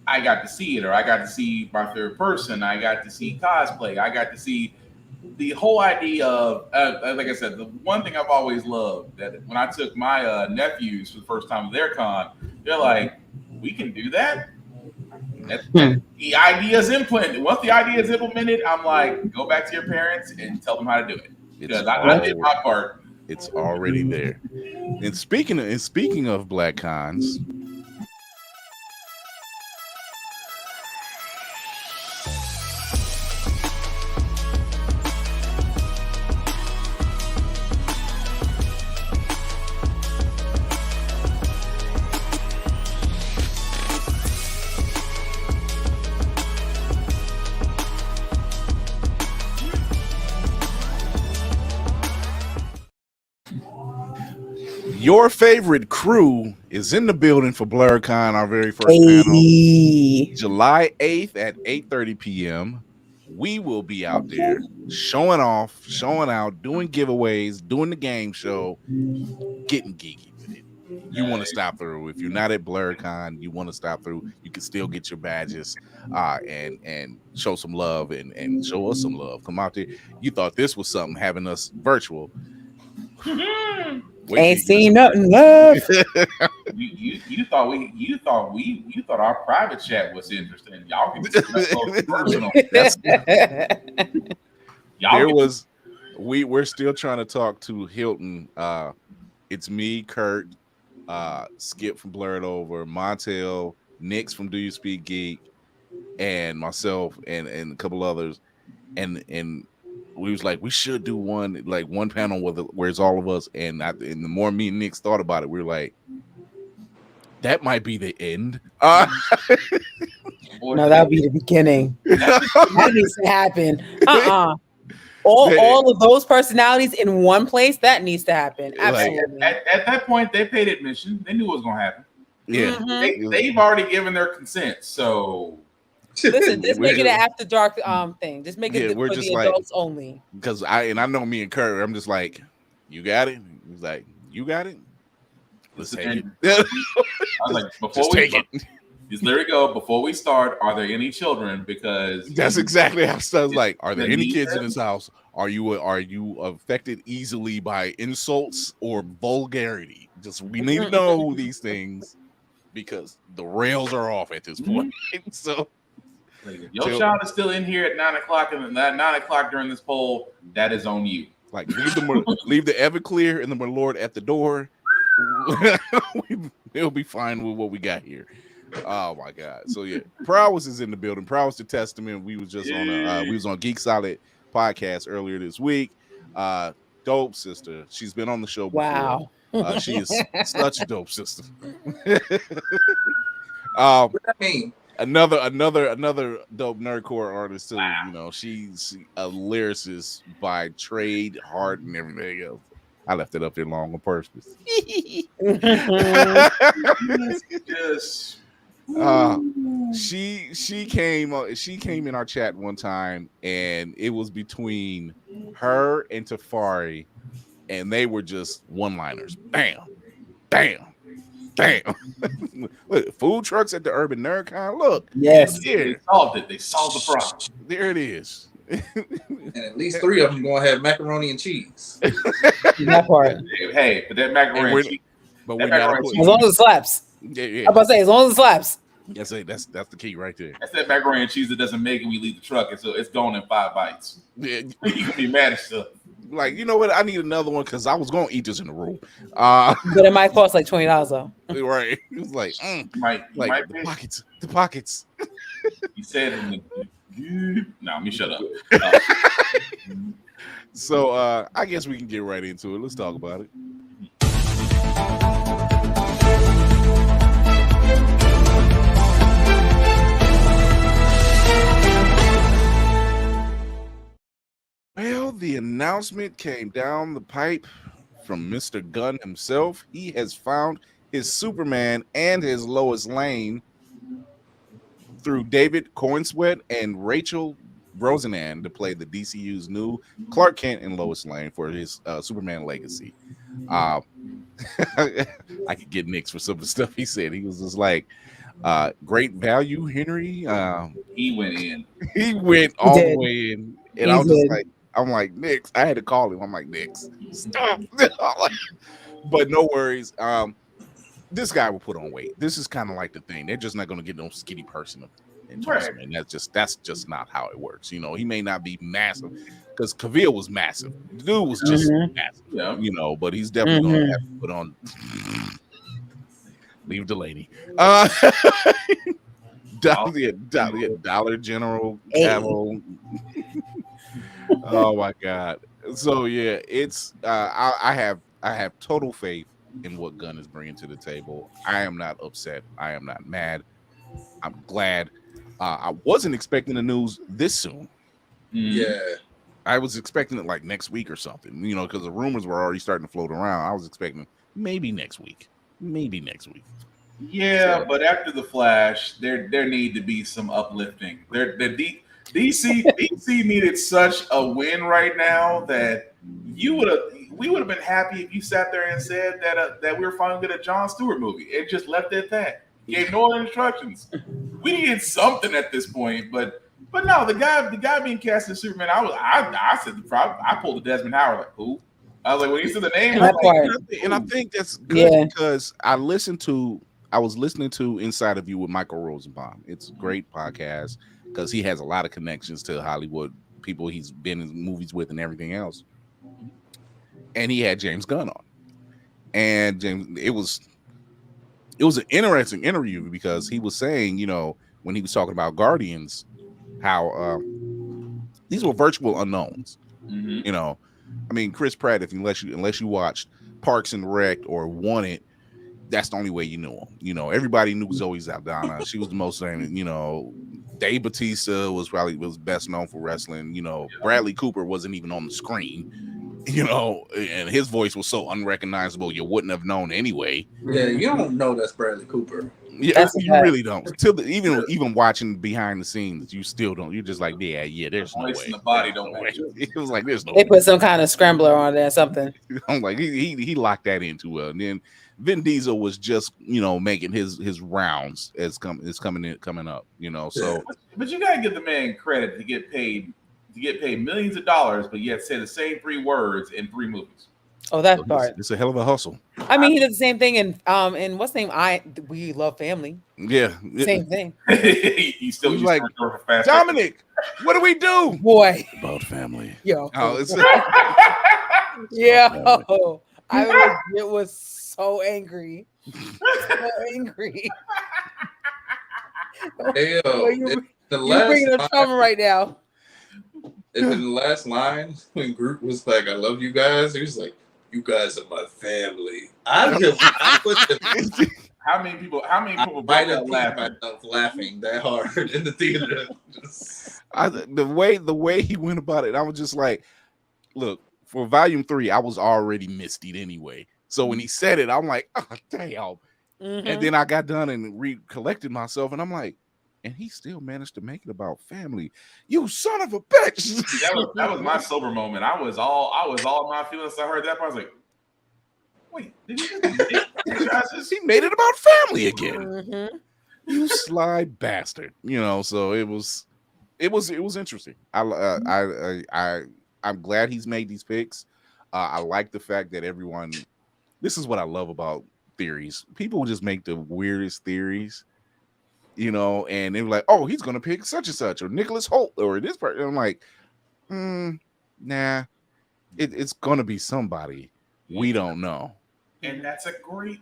I got to see it, or I got to see my favorite person. I got to see cosplay. I got to see the whole idea of, like I said, the one thing I've always loved, that when I took my nephews for the first time at their con, they're like, we can do that? The idea is implemented. Once the idea is implemented, I'm like, go back to your parents and tell them how to do it. Because I did my part. It's already there. And speaking of Black Cons, your favorite crew is in the building for Blerdcon, our very first panel, July 8th at 8:30 p.m. We will be out there showing off, showing out, doing giveaways, doing the game show, getting geeky with it. You want to stop through. If you're not at Blerdcon, you want to stop through. You can still get your badges and show some love and show us some love. Come out there. You thought this was something, having us virtual. Ain't seen nothing left. You thought our private chat was interesting. Y'all can personal. We're still trying to talk to Hilton. It's me, Kurt, Skip from Blurred Over, Montel, Nix from Do You Speak Geek, and myself and a couple others. And we was like, we should do one panel where it's all of us. And the more me and Nix thought about it, we were like, that might be the end. No, that'll be the beginning. That needs to happen. All of those personalities in one place, that needs to happen. Absolutely. At that point, they paid admission. They knew what was going to happen. Yeah. Mm-hmm. They've already given their consent. So listen, just make it an after dark thing. Just make it for the adults only. Because I know me and Kurt, I'm just like, you got it? He's like, you got it? Let's take it. I was like, before we take it. Just there we go. Before we start, are there any children? Because that's exactly how it sounds like. Are there any kids in this house? Are you affected easily by insults or vulgarity? Just we need to know these things because the rails are off at this point. So your child is still in here at 9 o'clock, and at 9 o'clock during this poll, that is on you. Like leave the Everclear and the Malort at the door. We'll be fine with what we got here. Oh my God! So yeah, Prowess is in the building. Prowess the Testament. We was just on Geek Solid podcast earlier this week. Dope sister. She's been on the show before. Wow. She is such a dope sister. Another dope nerdcore artist too. Wow. You know, she's a lyricist by trade, heart, and everything else. I left it up there long on purpose. Yes. She came in our chat one time, and it was between her and Tafari, and they were just one-liners. Bam, bam, bam. Look, food trucks at the Urban Nerdcon. Look, yes, they solved it. They solved the problem. There it is. And at least 3 of them gonna have macaroni and cheese. That part. Hey, but that macaroni and cheese. But we gotta put, as long as it slaps. Yeah. I'm about to say, as long as it slaps. Yes, that's the key right there. That's that macaroni and cheese that doesn't make it. We leave the truck, and so it's gone in 5 bites. Yeah, you can be mad at stuff. Like, you know what? I need another one because I was gonna eat this in the room. But it might cost like $20 though. Right? It was like, the pockets. You said it in the. No, let me shut up. So I guess we can get right into it. Let's talk about it. Well, the announcement came down the pipe from Mr. Gunn himself. He has found his Superman and his Lois Lane through David Cornsweet and Rachel Brosnahan to play the DCU's new Clark Kent and Lois Lane for his Superman legacy. I could get Nix for some of the stuff he said. He was just like, great value, Henry. He went in. He went all the way in. And I was just like, I'm like, Nix. I had to call him. I'm like, Nix, stop. But no worries. This guy will put on weight. This is kind of like the thing. They're just not going to get no skinny person And trust me, that's just not how it works. You know, he may not be massive because Cavill was massive. The dude was just massive, you know, but he's definitely gonna have to put on leave Delaney. Dollar General Cavill. Oh my God. So yeah, it's I have total faith in what Gunn is bringing to the table. I am not upset. I am not mad. I'm glad. I wasn't expecting the news this soon. Yeah. I was expecting it like next week or something, you know, because the rumors were already starting to float around. I was expecting maybe next week. Yeah, but after the Flash, there need to be some uplifting. DC needed such a win right now that we would have been happy if you sat there and said that we were finally get a Jon Stewart movie. It just left it at that. Gave no instructions. We needed something at this point, but no, the guy being cast as Superman, I said I pulled the Desmond Howard like who? I was like, when you said the name, and I think that's good because I was listening to Inside of You with Michael Rosenbaum. It's a great podcast because he has a lot of connections to Hollywood people he's been in movies with and everything else. And he had James Gunn on, and it was an interesting interview because he was saying, you know, when he was talking about Guardians, how these were virtual unknowns. You know, I mean, Chris Pratt, unless you watched Parks and Rec or Wanted, that's the only way you knew him. You know, everybody knew Zoe Saldana. She was the most famous. You know, Dave Bautista was best known for wrestling. You know, Bradley Cooper wasn't even on the screen. You know, and his voice was so unrecognizable you wouldn't have known anyway. Yeah, you don't know that's Bradley Cooper. Yeah, you really don't. Even watching behind the scenes, you still don't. You're just like, yeah. There's no way. The body don't match. It was like there's no. They put some kind of scrambler on there, or something. I'm like he locked that in too well. And then Vin Diesel was just, you know, making his rounds as coming up. You know, so. But you gotta give the man credit to get paid millions of dollars, but yet say the same 3 words in 3 movies. Oh, that part. It's a hell of a hustle. I mean, he did the same thing in what's the name? We Love Family. Yeah. Same thing. He still was like, Dominic, what do we do? Boy. About family. Yo. Oh, it's yeah. It was so angry. So angry. Hey, you're bringing up trauma right now. And then the last line when Groot was like, "I love you guys," he was like, "You guys are my family." How many people might have myself laughing that hard in the theater? The way he went about it, I was just like, look, for volume 3, I was already misted anyway. So when he said it, I'm like, oh damn. And then I got done and recollected myself, and I'm like, and he still managed to make it about family. You son of a bitch. that was my sober moment. I was all in my feelings. I heard that part. I was like, wait, did he just he made it about family again. You sly bastard. You know, so it was interesting. I'm glad he's made these picks. I like the fact that everyone, this is what I love about theories. People just make the weirdest theories. You know, and they were like, "Oh, he's gonna pick such and such, or Nicholas Hoult, or this part." And I'm like, "Nah, it's gonna be somebody we don't know." And that's a great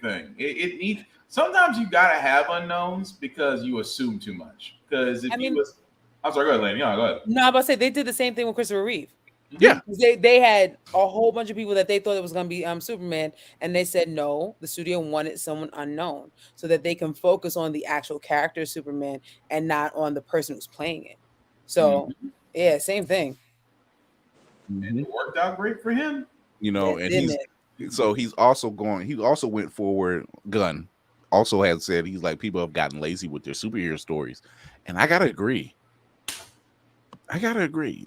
thing. It needs sometimes you gotta have unknowns because you assume too much. Because I'm sorry, go ahead, Lane. Yeah, go ahead. No, I'm about to say they did the same thing with Christopher Reeve. Yeah, they had a whole bunch of people that they thought it was going to be Superman, and they said no. The studio wanted someone unknown so that they can focus on the actual character of Superman and not on the person who's playing it. So, yeah, same thing. And it worked out great for him. You know, and he's also going. He also went forward. Gunn also had said he's like, people have gotten lazy with their superhero stories, and I gotta agree.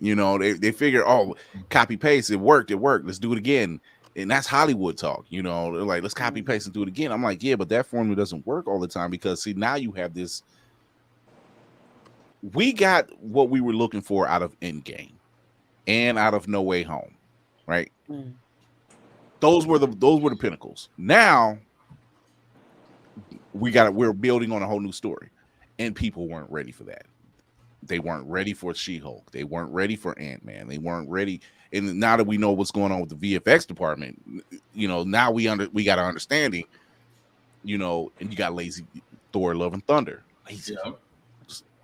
You know, they figure, oh, copy paste, it worked. Let's do it again. And that's Hollywood talk. You know, they're like, let's copy paste and do it again. I'm like, yeah, but that formula doesn't work all the time because see, now you have this. We got what we were looking for out of Endgame and out of No Way Home, right? Those were the pinnacles. Now we're building on a whole new story. and people weren't ready for that. They weren't ready for She-Hulk. They weren't ready for Ant-Man. They weren't ready. And now that we know what's going on with the VFX department, now we got an understanding. And you got lazy Thor: Love and Thunder. Lazy. Yeah.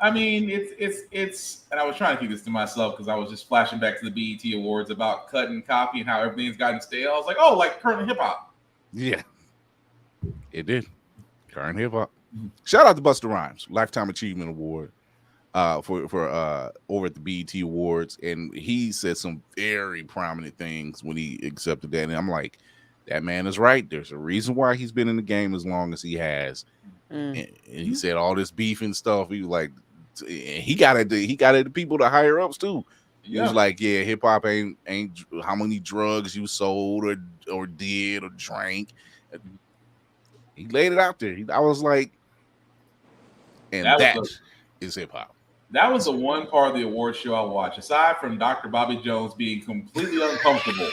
I mean, it's, and I was trying to keep this to myself because I was just flashing back to the BET Awards about cut and copy and how everything's gotten stale. I was like, oh, like current hip hop. Yeah, it did. Current hip hop. Shout out to Busta Rhymes, Lifetime Achievement Award for over at the BET Awards, and he said some very prominent things when he accepted that. And I'm like, that man is right. There's a reason why he's been in the game as long as he has. And he said all this beef and stuff. He was like, he got it. He got it to people, the higher ups too. He was like, yeah, hip hop ain't how many drugs you sold or did or drank. He laid it out there. I was like, and that is hip hop. That was the one part of the award show I watched, aside from Dr. Bobby Jones being completely uncomfortable.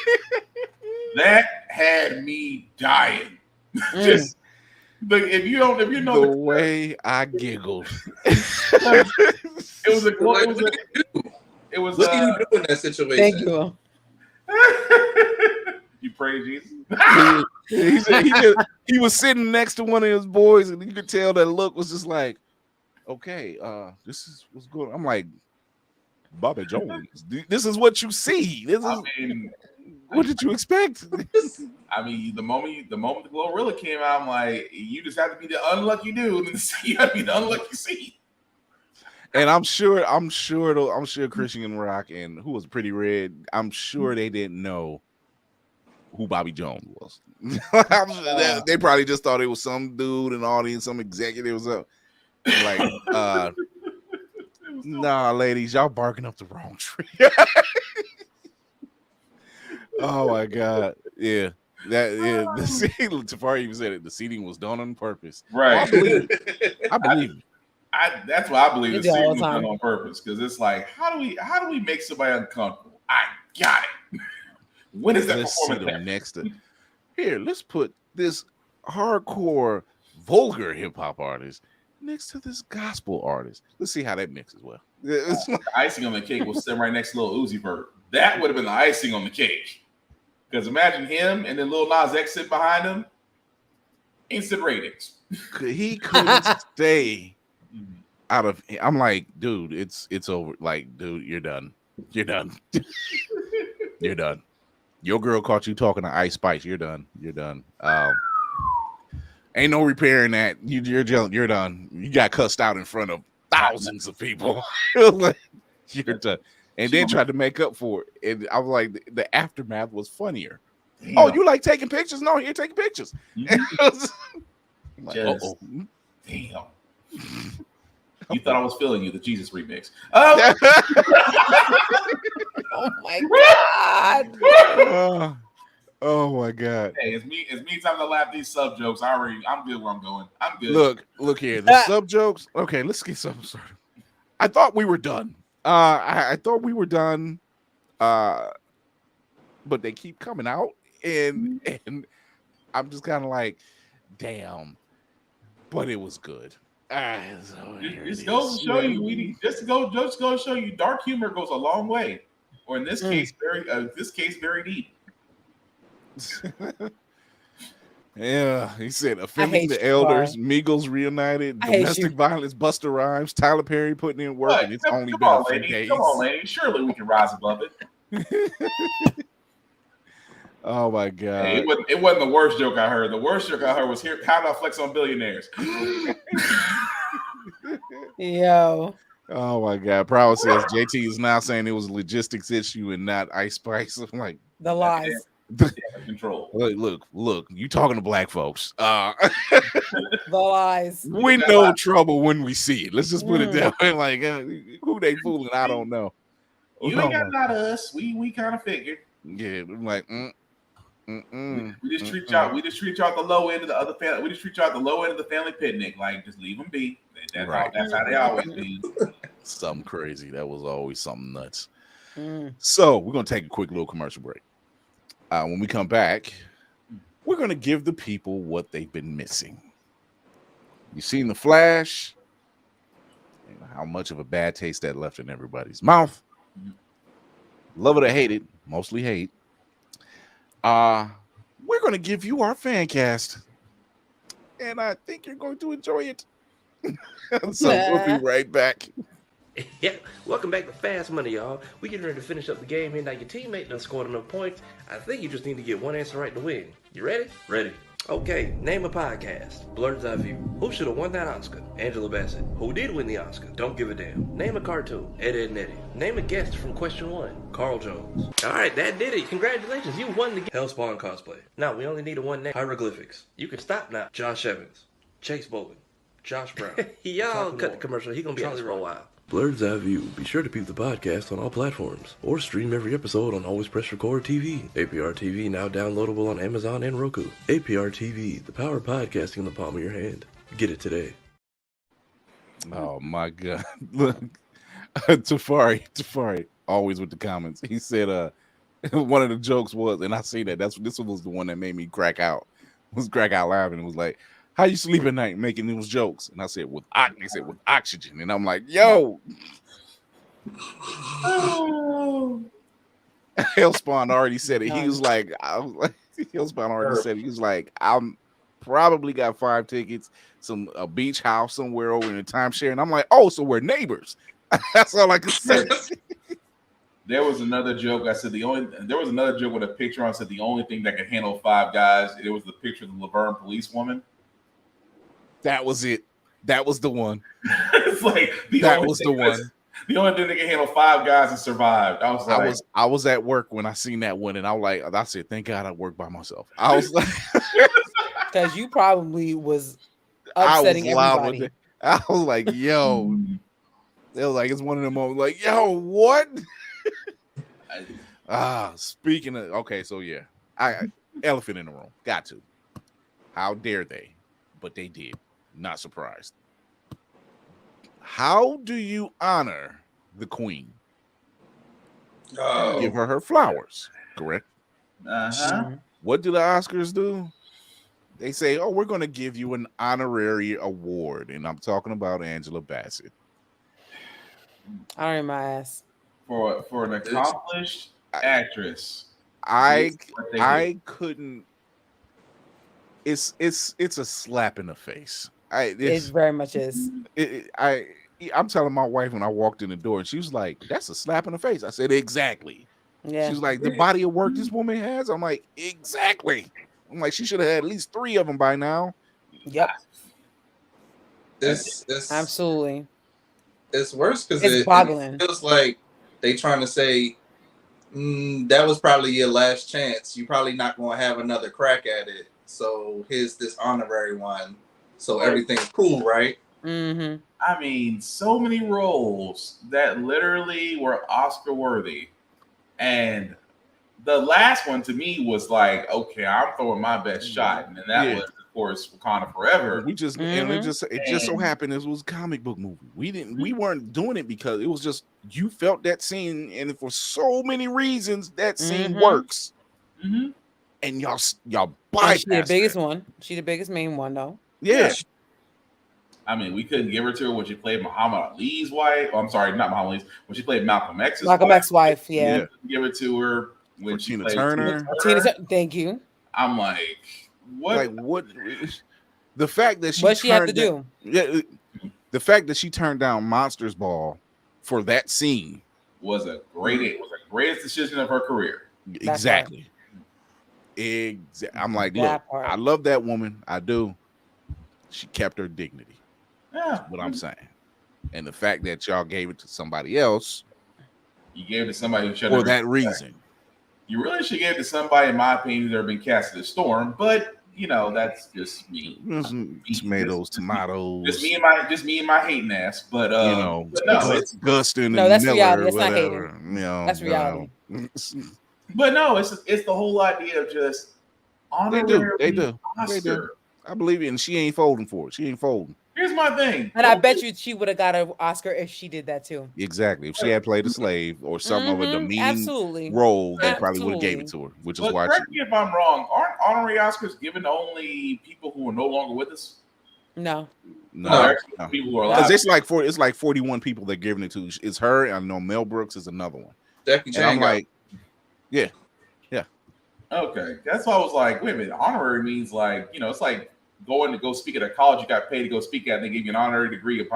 That had me dying. Just if you know the way I giggled. It was look at you doing that situation. Thank you. You pray Jesus. He said he was sitting next to one of his boys, and you could tell that look was just like, okay, this is what's going on. I'm like, Bobby Jones, this is what you see. What did you expect? I mean, the moment the Glorilla came out, I'm like, you just have to be the unlucky dude, and you have to be the unlucky seed. And I'm sure Christian Rock and who was Pretty Red, I'm sure they didn't know who Bobby Jones was. They probably just thought it was some dude in the audience, some executive was up. Like, nah, ladies, y'all barking up the wrong tree. Oh my God. Yeah. Tafari even said it. The seating was done on purpose. Right. I believe it. That's why I believe the seating was done on purpose, because it's like, how do we make somebody uncomfortable? I got it. When is that performance next to here? Let's put this hardcore, vulgar hip hop artist next to this gospel artist. Let's see how that mixes well. The icing on the cake was sitting right next to Lil Uzi Vert. That would have been the icing on the cake. Because imagine him and then Lil Nas X sit behind him. Instant ratings. He couldn't stay out of. I'm like, dude, it's over. Like, dude, you're done. You're done. You're done. Your girl caught you talking to Ice Spice. You're done. You're done. Ain't no repairing that. You're done. You got cussed out in front of thousands of people. Like, you're done. And then tried to make up for it. And I was like, the aftermath was funnier. Damn. Oh, you like taking pictures? No, you're taking pictures. Like, uh-oh. Damn. You thought I was feeling you, the Jesus remix. Oh my God. Oh my God. Hey, it's me time to laugh these sub jokes. I'm good where I'm going. I'm good. Look here. The sub jokes. Okay, let's get something started. I thought we were done. I thought we were done. But they keep coming out, and I'm just kind of like, damn. But it was good. Just goes to show you, just go show you, dark humor goes a long way, or in this case, very deep. Yeah, he said offending the elders, Migos reunited, domestic violence, Busta Rhymes, Tyler Perry putting in work, and it's only been a few days. Come on, lady. Surely we can rise above it. Oh my God! Hey, it wasn't the worst joke I heard. The worst joke I heard was here. How do I flex on billionaires? Yo. Oh my God! Proud says JT is now saying it was a logistics issue and not Ice Spice. I'm like, the lies. Control. Look! You talking to black folks? The lies. We know trouble when we see it. Let's just put it that way. Like, who they fooling? I don't know. You ain't got not us. We kind of figured. Yeah, I'm like, We just treat y'all. We just treat y'all at the low end of the other family. We just treat y'all at the low end of the family picnic. Like, just leave them be. That's how they always be. Something crazy. That was always something nuts. So we're gonna take a quick little commercial break. When we come back, we're gonna give the people what they've been missing. You seen The Flash? how much of a bad taste that left in everybody's mouth. Love it or hate it, mostly hate. We're going to give you our fan cast, and I think you're going to enjoy it. So we'll be right back. Yeah, welcome back to Fast Money, y'all. We getting ready to finish up the game here. Now your teammate done scored enough points. I think you just need to get one answer right to win. You ready? Ready. Okay, name a podcast. Blerd's Eye View. Who should have won that Oscar? Angela Bassett. Who did win the Oscar? Don't give a damn. Name a cartoon. Ed, Edd n Eddy. Name a guest from question 1. Carl Jones. Alright, that did it. Congratulations, you won the game. Hellspawn cosplay. Now, we only need a one name. Hieroglyphics. You can stop now. Josh Evans. Chase Bowling. Josh Brown. Y'all cut the commercial. He gonna be on this for a while. Blerd's Eye View. Be sure to peep the podcast on all platforms, or stream every episode on Always Press Record TV. APR TV now downloadable on Amazon and Roku. APR TV, the power of podcasting in the palm of your hand. Get it today. Oh my God! Look, Tafari, always with the comments. He said, one of the jokes was, and I see that. This was the one that made me crack out. Laughing. It was like, how you sleep at night making those jokes? And I said, they said with oxygen. And I'm like, yo. Hellspawn already said it. He was like, Hellspawn already said it. He was like, I'm probably got 5 tickets, a beach house somewhere over in the timeshare. And I'm like, oh, so we're neighbors. That's all I could say. There was another joke. I said there was another joke with a picture on. I said the only thing that could handle 5 guys. It was the picture of the Laverne police woman. That was it. That was the one. It's like the only thing that can handle 5 guys and survived. I was like, I was at work when I seen that one, and I said, thank God I work by myself. I was like, because you probably was upsetting everybody. I was like, yo, they was like, it's one of them moments. Like, yo, what? Speaking of, okay, so yeah, elephant in the room. Got to. How dare they? But they did. Not surprised. How do you honor the queen? Give her flowers, correct? What do the Oscars do? They say, oh, we're going to give you an honorary award. And I'm talking about Angela Bassett. Honoring my ass. For an accomplished actress. I couldn't. It's a slap in the face. It very much is. I'm telling my wife when I walked in the door, and she was like, "That's a slap in the face." I said, "Exactly." Yeah. She was like, "The body of work this woman has." I'm like, "Exactly." I'm like, she should have had at least 3 of them by now. Yep. This absolutely. It's worse because it feels like they trying to say that was probably your last chance. You're probably not going to have another crack at it. So here's this honorary one. So everything's cool, right? Mm-hmm. I mean, so many roles that literally were Oscar worthy. And the last one to me was like, okay, I'm throwing my best shot. And then that was, of course, Wakanda Forever. We just and it just so happened it was a comic book movie. We weren't doing it because it was just you felt that scene, and for so many reasons that scene works. Mm-hmm. And y'all bypassed she the biggest one. She the biggest main one though. Yeah. I mean, we couldn't give her to her when she played Muhammad Ali's wife. Oh, I'm sorry, not Muhammad Ali's. When she played Malcolm X's wife. Yeah. Give it to her when she Tina played Turner. Thank you. I'm like, what? Like what? The fact that what she had to do? Yeah, the fact that she turned down Monsters Ball for that scene was the greatest decision of her career. Exactly. I'm like, look, I love that woman. I do. She kept her dignity. Yeah. That's what I'm saying. And the fact that y'all gave it to somebody else. You gave it to somebody who should for that reason. You really should give it to somebody, in my opinion, who's ever been cast as Storm, but you know, that's just me. Tomatoes. Just me and my hating ass. But you know, Gustin and that's Miller, reality. That's whatever, not hating. You know, that's reality. But no, it's the whole idea of just honorary They do. Oscar. I believe it, and she ain't folding for it. She ain't folding. Here's my thing. And I bet you she would have got an Oscar if she did that too. Exactly. If she had played a slave or some of a demeaning role, they probably would have gave it to her. Which is why. Correct me if I'm wrong. Aren't honorary Oscars given to only people who are no longer with us? No. There's people who are Because alive. it's like 41 people they're giving it to. It's her, and I know Mel Brooks is another one. Jackie And Chan I'm got like, yeah. Okay, that's why I was like, wait a minute. Honorary means like, it's like going to go speak at a college you got paid to go speak at, and they give you an honorary degree as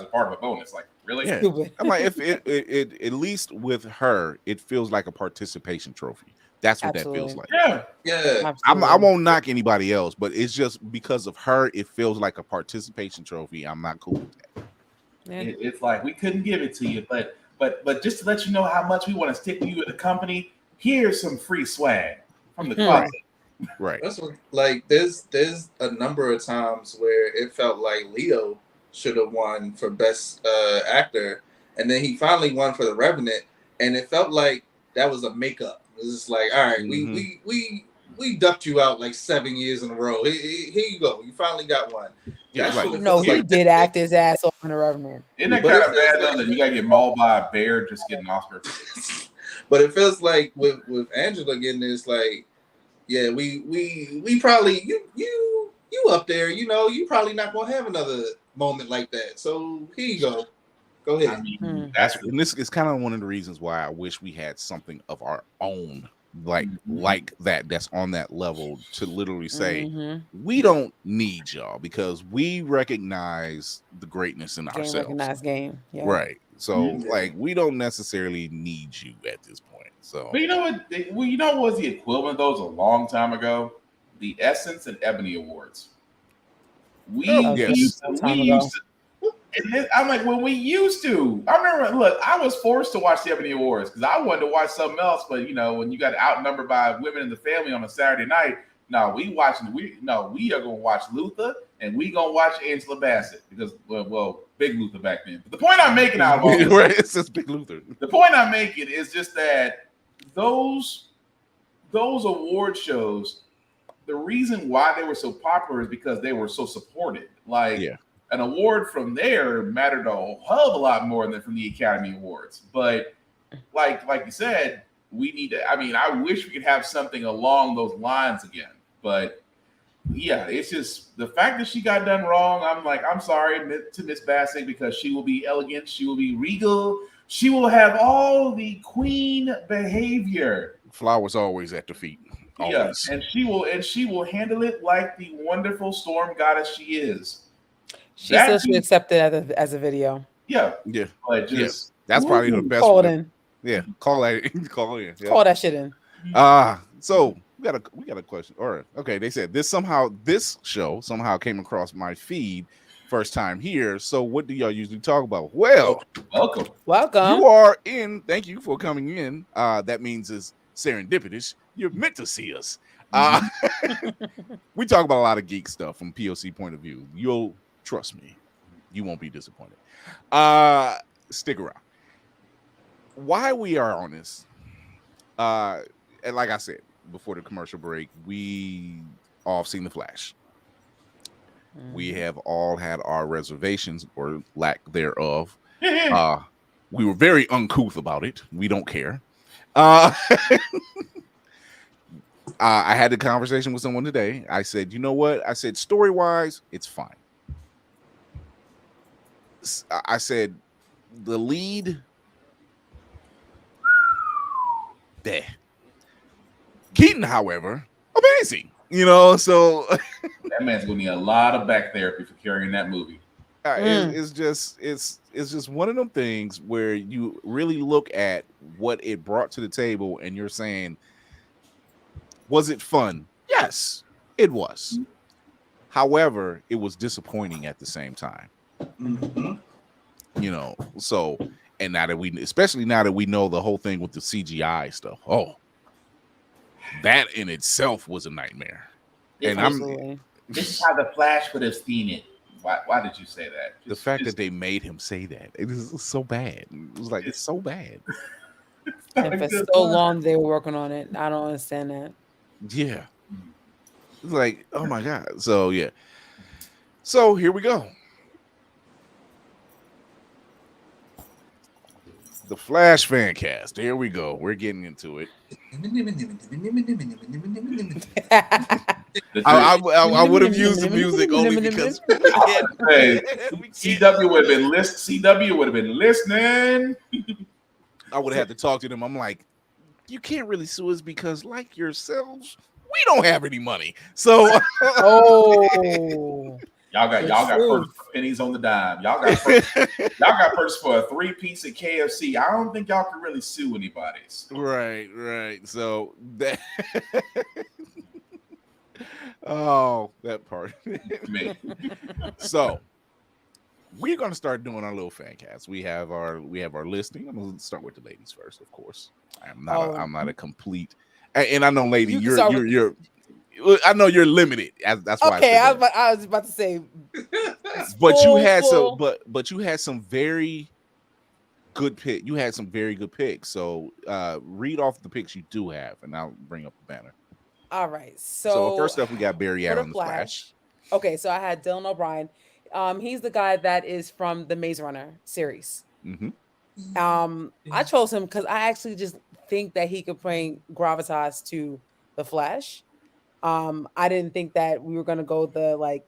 a part of a bonus. Like, really? Yeah. Stupid. I'm like, if it at least with her, it feels like a participation trophy. That's what that feels like. Yeah. yeah. I won't knock anybody else, but it's just because of her, it feels like a participation trophy. I'm not cool with that. Yeah. It's like we couldn't give it to you, but just to let you know how much we want to stick with you at the company, here's some free swag from the closet. Right. That's what, like there's a number of times where it felt like Leo should have won for best actor, and then he finally won for The Revenant, and it felt like that was a makeup. It was just like, all right, we ducked you out like 7 years in a row. Here you go. You finally got one. Yeah, That's like, what it No, feels he like. did act his ass off in The Revenant. Isn't that But kind it of feels bad though like- that you gotta get mauled by a bear just getting an Oscar? But it feels like with Angela getting this, like, yeah, we probably you up there, you probably not gonna have another moment like that. So here you go. Go ahead. I mean, and this is kind of one of the reasons why I wish we had something of our own, like that's on that level to literally say we don't need y'all because we recognize the greatness in ourselves. Recognized game. Yeah. Right. So like we don't necessarily need you at this point. So but you know what? Well, you know what was the equivalent of those a long time ago? The Essence and Ebony Awards. We used to. And I'm like, when we used to. I remember, look, I was forced to watch the Ebony Awards because I wanted to watch something else. But when you got outnumbered by women in the family on a Saturday night, we are gonna watch Luther and we gonna watch Angela Bassett because well, Big Luther back then. But the point I'm making out of all this, it's just Big Luther. The point I'm making is just that those award shows, the reason why they were so popular is because they were so supported. Like an award from there mattered a hell of a lot more than from the Academy Awards. But like you said, we need to. I mean, I wish we could have something along those lines again. But yeah, it's just the fact that she got done wrong. I'm like, I'm sorry to Miss Bassett because she will be elegant, she will be regal, she will have all the queen behavior. Flowers always at the feet. Always. Yeah, and she will handle it like the wonderful storm goddess she is. She still should accept it as a video. Yeah. But just that's probably the best. Call it in. Yeah, call in. Call in. Yeah. Call that shit in. So we got a question. All right. Okay. They said this show somehow came across my feed first time here. So what do y'all usually talk about? Well, welcome. You are in. Thank you for coming in. That means it's serendipitous. You're meant to see us. We talk about a lot of geek stuff from POC point of view. You'll trust me. You won't be disappointed. Stick around. Why we are on this, and like I said before the commercial break, we all have seen The Flash. We have all had our reservations or lack thereof. We were very uncouth about it. We don't care. I had a conversation with someone today. I said, you know what? I said, story-wise, it's fine. I said, the lead, there. Keaton, however, amazing. So that man's gonna need a lot of back therapy for carrying that movie. It's just one of them things where you really look at what it brought to the table, and you're saying, was it fun? Yes, it was. However, it was disappointing at the same time. So, and especially now that we know the whole thing with the CGI stuff. Oh, that in itself was a nightmare. This is how the Flash would have seen it. Why did you say that? The fact that they made him say that, it was so bad. It was like, it's so bad. And for so long they were working on it. I don't understand that. Yeah. It's like, oh my God. So yeah. So here we go. The Flash fan cast. Here we go. We're getting into it. I would have used the music only because hey, CW would have been listening. I would have had to talk to them. I'm like, you can't really sue us because, like yourselves, we don't have any money. So, oh, y'all got purchased for pennies on the dime. Y'all got purchased for a 3-piece at KFC. I don't think y'all can really sue anybody. Right. So that. Oh, that part. Me. So we're gonna start doing our little fan cast. We have our listing. I'm gonna start with the ladies first, of course. I'm not a complete, and I know, lady, you're I know you're limited. That's why. Okay, I was about to say, but you had but you had some very good pick. You had some very good picks. So read off the picks you do have, and I'll bring up the banner. All right. So first up, we got Barry Allen, the Flash. Okay, so I had Dylan O'Brien. He's the guy that is from the Maze Runner series. I chose him because I actually just think that he could bring gravitas to the Flash. I didn't think that we were gonna go the like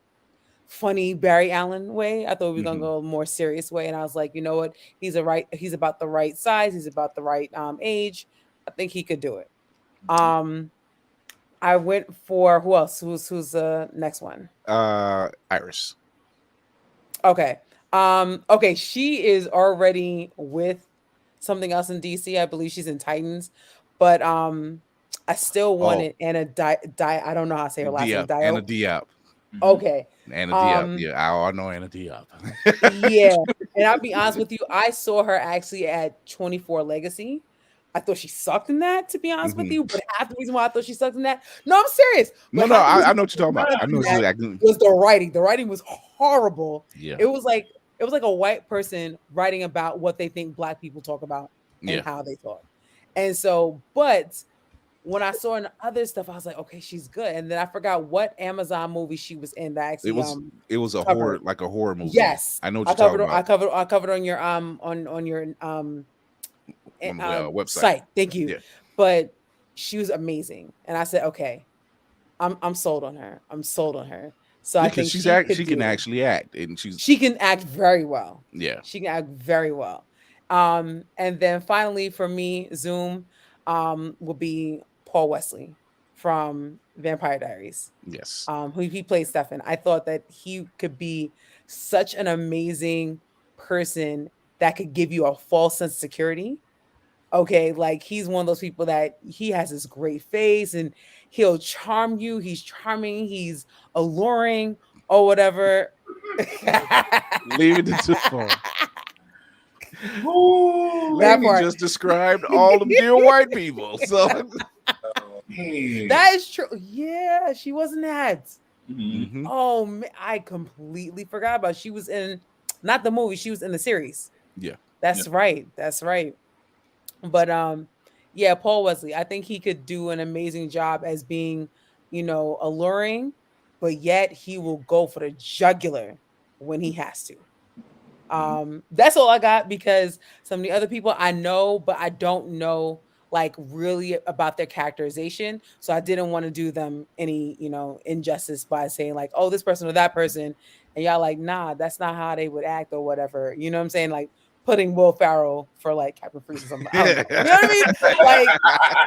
funny Barry Allen way. I thought we were gonna go a more serious way, and I was like, you know what? He's about the right size. He's about the right age. I think he could do it. I went for who else? Who's the next one? Iris. Okay. Okay, she is already with something else in DC. I believe she's in Titans, but I still wanted Anna I don't know how to say her last name. Anna Diop. Okay. Anna Diop. Yeah, I know Anna Diop. Yeah, and I'll be honest with you, I saw her actually at 24 Legacy. I thought she sucked in that, to be honest with you. But half the reason why I thought she sucked in that, no, I'm serious. No, I know what you're talking about. I know exactly. Was the writing. The writing was horrible. Yeah. It was like a white person writing about what they think Black people talk about and how they talk. And so, but when I saw in other stuff, I was like, okay, she's good. And then I forgot what Amazon movie she was in. That actually it was a horror, like a horror movie. Yes, I know what you're talking about. I covered on your on your website site. Thank you. Yeah. But she was amazing, and I said, okay, I'm sold on her. I'm sold on her. So I think she can actually act, and she can act very well. Yeah, she can act very well. And then finally for me, Zoom will be Paul Wesley from Vampire Diaries. Yes. Who he plays Stefan. I thought that he could be such an amazing person that could give you a false sense of security. Okay, like he's one of those people that he has this great face and he'll charm you. He's charming, he's alluring or whatever. Leave it to phone. Lady just described all the dear white people. So that is true. Yeah, she wasn't that. Mm-hmm. Oh man, I completely forgot about. She was in not the movie. She was in the series. Yeah, that's right. That's right. But yeah, Paul Wesley. I think he could do an amazing job as being, alluring, but yet he will go for the jugular when he has to. That's all I got because some of the other people I know, but I don't know like really about their characterization. So I didn't want to do them any, injustice by saying like, oh, this person or that person. And y'all like, nah, that's not how they would act or whatever. You know what I'm saying? Like putting Will Ferrell for like Captain Freeze or something. You know what I mean? Like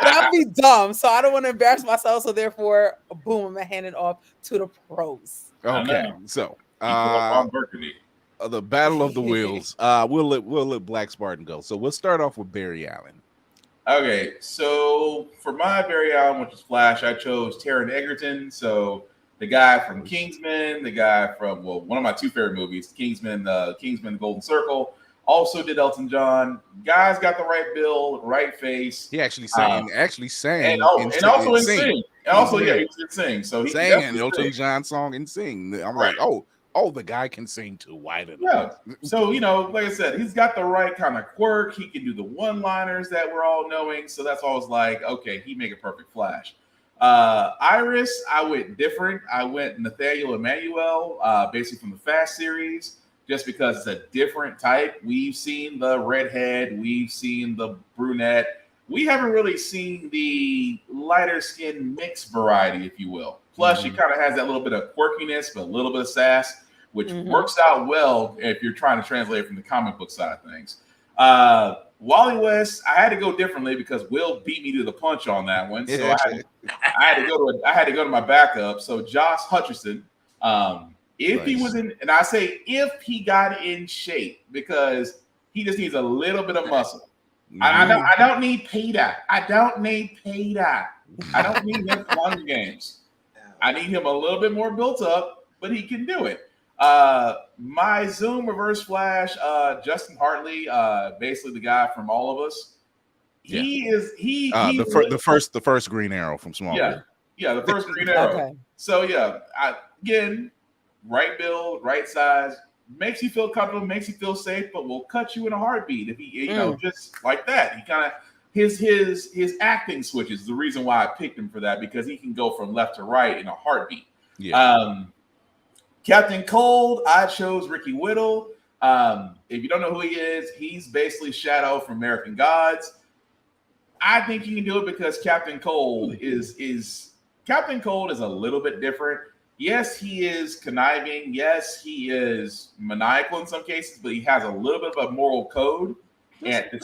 that'd be dumb. So I don't want to embarrass myself. So therefore, boom, I'm gonna hand it off to the pros. Okay. So the Battle of the Wheels. We'll let Black Spartan go. So we'll start off with Barry Allen. Okay, so for my Barry Allen, which is Flash, I chose Taron Egerton. So the guy from Kingsman, the guy from one of my two favorite movies, Kingsman, Golden Circle. Also did Elton John. Guy's got the right build, right face. He actually sang, and also sing. And also, he did sing. So he sang an Elton John song and sing. I'm like, oh, the guy can sing too. Why did So, like I said, he's got the right kind of quirk. He can do the one-liners that we're all knowing. So that's always like, okay, he make a perfect Flash. Iris, I went different. I went Nathaniel Emmanuel, basically from the Fast series, just because it's a different type. We've seen the redhead. We've seen the brunette. We haven't really seen the lighter skin mixed variety, if you will. Plus, she kind of has that little bit of quirkiness, but a little bit of sass, which works out well if you're trying to translate it from the comic book side of things. Wally West, I had to go differently because Will beat me to the punch on that one. So I had to go to my backup. So Josh Hutcherson, if he was in, and I say if he got in shape, because he just needs a little bit of muscle. I don't need Peter. I don't need Peter. I don't need him for Hunger Games. I need him a little bit more built up, but he can do it. My Zoom Reverse Flash, Justin Hartley, basically the guy from All of Us. The first Green Arrow from Smallville. Yeah, the first Green Arrow. Okay. So yeah, again, right build, right size, makes you feel comfortable, makes you feel safe, but will cut you in a heartbeat if he, you know, just like that. He kind of his acting switches. The reason why I picked him for that, because he can go from left to right in a heartbeat. Yeah. Captain Cold, I chose Ricky Whittle. If you don't know who he is, he's basically Shadow from American Gods. I think he can do it because Captain Cold is a little bit different. Yes, he is conniving. Yes, he is maniacal in some cases, but he has a little bit of a moral code. At the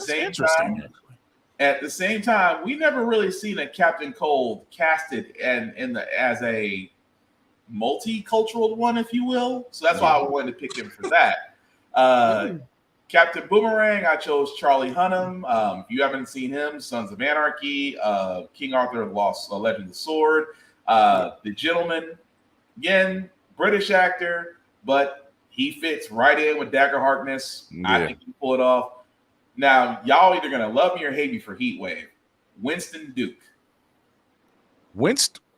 same time, we never really seen a Captain Cold casted as a multicultural one, if you will. So that's why I wanted to pick him for that. Captain Boomerang, I chose Charlie Hunnam. If you haven't seen him, Sons of Anarchy, King Arthur Lost Legend of the Sword, The Gentleman. Again, British actor, but he fits right in with Dagger Harkness. I think he can pull it off. Now, y'all either gonna love me or hate me for Heatwave. Winston Duke.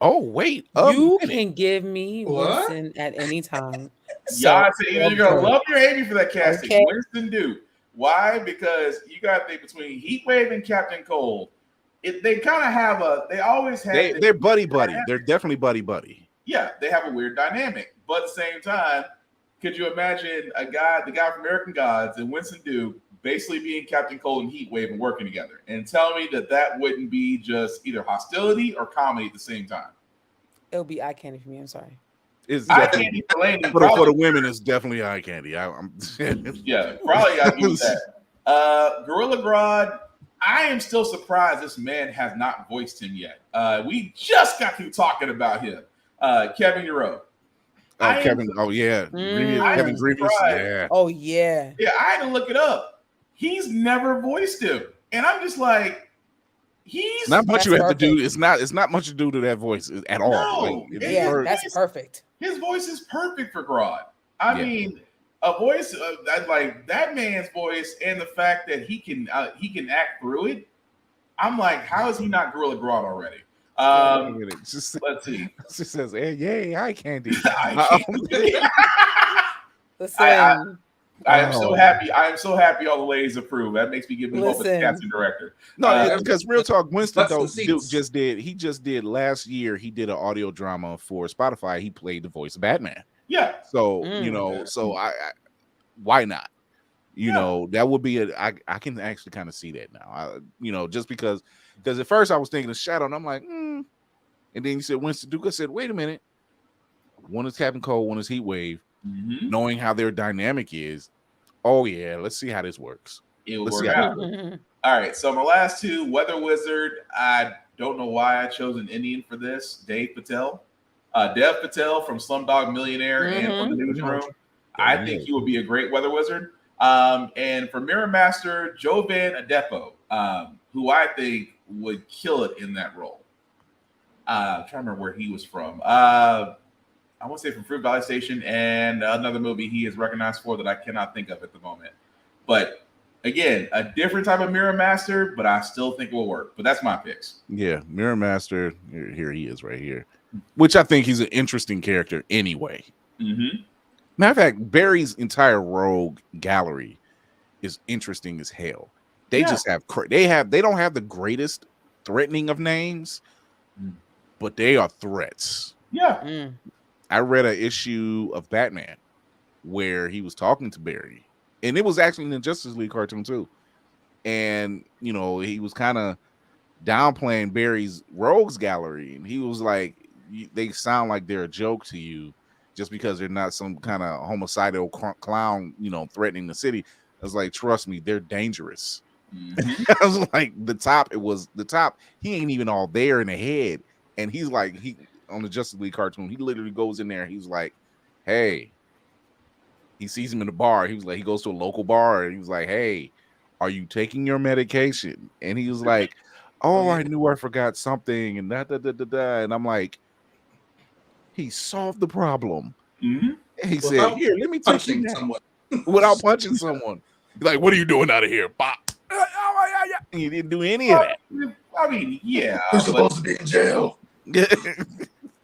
Oh, wait. You can give me Winston at any time. Y'all say either you're gonna love me or hate me for that casting. Okay. Winston Duke. Why? Because you got to think between Heatwave and Captain Cold. They kind of have they always have. They're buddy. They're definitely buddy. Yeah, they have a weird dynamic. But at the same time, could you imagine the guy from American Gods and Winston Duke basically being Captain Cold and Heatwave and working together? And tell me that wouldn't be just either hostility or comedy at the same time. It'll be eye candy for me. I'm sorry. It's eye candy for Laney. For the women, it's definitely eye candy. Yeah, probably I give that. Gorilla Grodd. I am still surprised this man has not voiced him yet. We just got through talking about him. Kevin Euro. Kevin. Oh yeah, Kevin Grievous. Yeah. Oh yeah. Yeah, I had to look it up. He's never voiced him, and I'm just like, he's not much you have to do. It's not much to do to that voice at all. No, that's perfect. His voice is perfect for Grodd. I mean, a voice like that man's voice, and the fact that he can act through it. I'm like, how is he not Gorilla Grodd already? Let's see. She says, "Hey, yay, eye candy." Listen, I am so happy. I am so happy all the ladies approve. That makes me give me hope as casting director. No, because real talk, Winston Duke just did last year. He did an audio drama for Spotify. He played the voice of Batman. Yeah. So so I why not? You know, that would be I can actually kind of see that now. Just because at first I was thinking of Shadow, and I'm like, and then you said Winston Duke. I said, wait a minute. One is Captain Cold, one is Heatwave. Knowing how their dynamic is, oh yeah, let's see how this works. It will work out. All right, so my last two, Weather Wizard. I don't know why I chose an Indian for this. Dev Patel from Slumdog Millionaire and from the Newsroom. I think he would be a great Weather Wizard. And for Mirror Master, Jovan Adepo, who I think would kill it in that role. I'm trying to remember where he was from. I want to say from Fruit Valley Station and another movie he is recognized for that I cannot think of at the moment. But again, a different type of Mirror Master, but I still think it will work. But that's my picks. Yeah, Mirror Master. Here he is right here, which I think he's an interesting character anyway. Matter of fact, Barry's entire rogue gallery is interesting as hell. They just have they don't have the greatest threatening of names, but they are threats. Yeah. I read an issue of Batman where he was talking to Barry, and it was actually in the Justice League cartoon too. And he was kind of downplaying Barry's rogues gallery, and he was like, they sound like they're a joke to you just because they're not some kind of homicidal clown, threatening the city. I was like, trust me, they're dangerous. I was like, the top. He ain't even all there in the head, and he's like, on the Justice League cartoon, he literally goes in there. He's like, hey, he sees him in the bar. He was like, he goes to a local bar, and he was like, hey, are you taking your medication? And he was like, oh, I knew I forgot something, and and I'm like, he solved the problem. And he said, here, let me take you someone without punching someone. Like, what are you doing out of here? Bop. And he didn't do any of that. I mean, yeah. You're supposed to be in jail.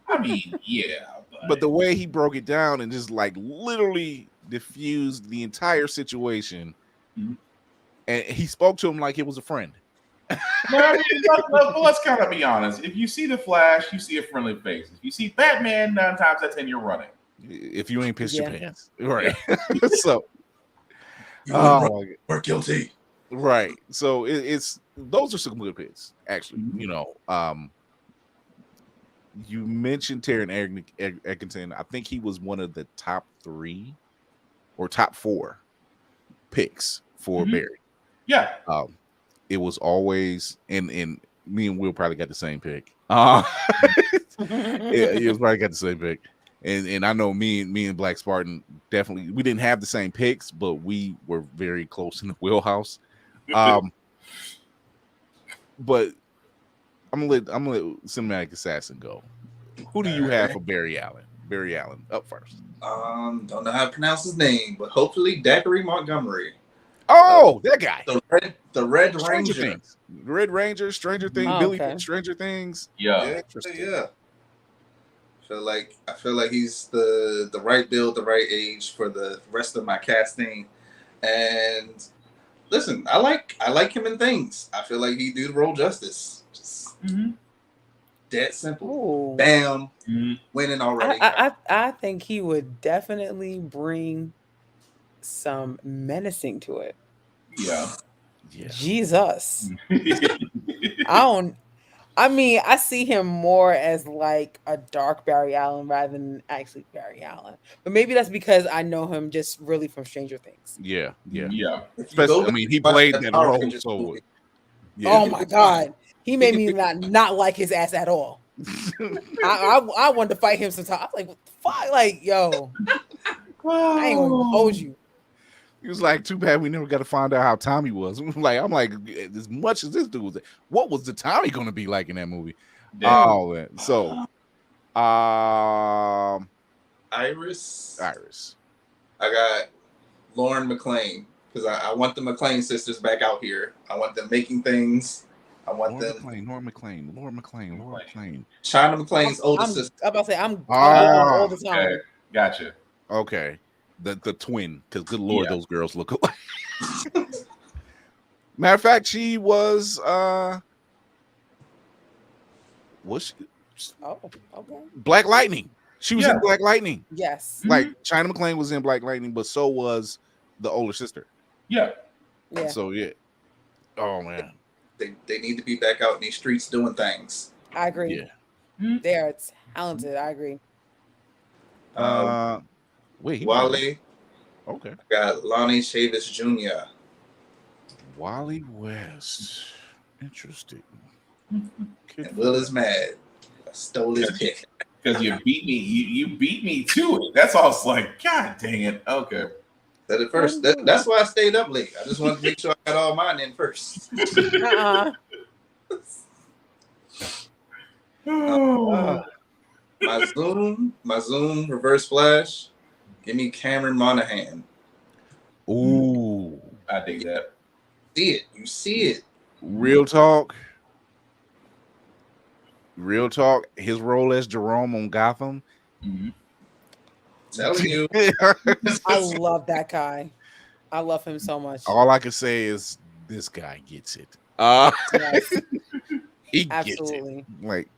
I mean, yeah. But the way he broke it down and just like literally diffused the entire situation, and he spoke to him like it was a friend. I mean, let's kind of be honest. If you see the Flash, you see a friendly face. If you see Batman, 9 times out of 10 you're running. If you ain't pissed your pants, right? So, we're guilty, right? So it's those are some good picks, actually. You mentioned Taron Egerton. I think he was one of the top 3 or top 4 picks for Barry. Yeah. It was always, and me and Will probably got the same pick. It was probably got the same pick. And I know me and Black Spartan definitely, we didn't have the same picks, but we were very close in the wheelhouse. But I'm gonna let Cinematic Assassin go. Who do you have for Barry Allen? Barry Allen up first. Don't know how to pronounce his name, but hopefully Daiquiri Montgomery. Oh, that guy. The Red Stranger Ranger. Things. Red Ranger, Stranger Things, Billy from Stranger Things. Yeah. Yeah. I feel like he's the right build, the right age for the rest of my casting. And listen, I like him in things. I feel like he do the role justice. Just dead simple. Ooh. Bam. Winning already. I think he would definitely bring some menacing to it. Yeah. Jesus. I see him more as like a dark Barry Allen rather than actually Barry Allen. But maybe that's because I know him just really from Stranger Things. Yeah. Especially, I mean, he played that role so well. Yeah. Oh my God. He made me not like his ass at all. I wanted to fight him sometimes. I was like, what the fuck? Like, yo, I ain't gonna hold you. He was like, too bad we never got to find out how Tommy was. I'm like, as much as this dude was, what was the Tommy going to be like in that movie? Oh, man. So, Iris. I got Lauren McLean because I want the McLean sisters back out here. I want them making things. I want Lauren McLean. China McLean's older sister. I'm about to say I'm all the time. Okay. Gotcha. Okay. The twin, because good Lord, those girls look alike. Matter of fact, she was she? Oh, okay. Black Lightning. She was in Black Lightning. Yes. Like China McLean was in Black Lightning, but so was the older sister. Yeah. So oh man. They need to be back out in these streets doing things. I agree. Yeah. They are talented. I agree. Wait, Wally. Okay. I got Lonnie Chavis Jr. Wally West. Interesting. And Will is mad. I stole his pick. Because you beat me. You beat me to it. That's all. It's like, God dang it. Okay. Said it first. That's why I stayed up late. I just wanted to make sure I got all mine in first. My Zoom reverse flash. Give me Cameron Monaghan. Ooh, I dig that. You see it. Real talk. His role as Jerome on Gotham. Telling you. I love that guy. I love him so much. All I can say is this guy gets it. Yes. He Absolutely. gets it.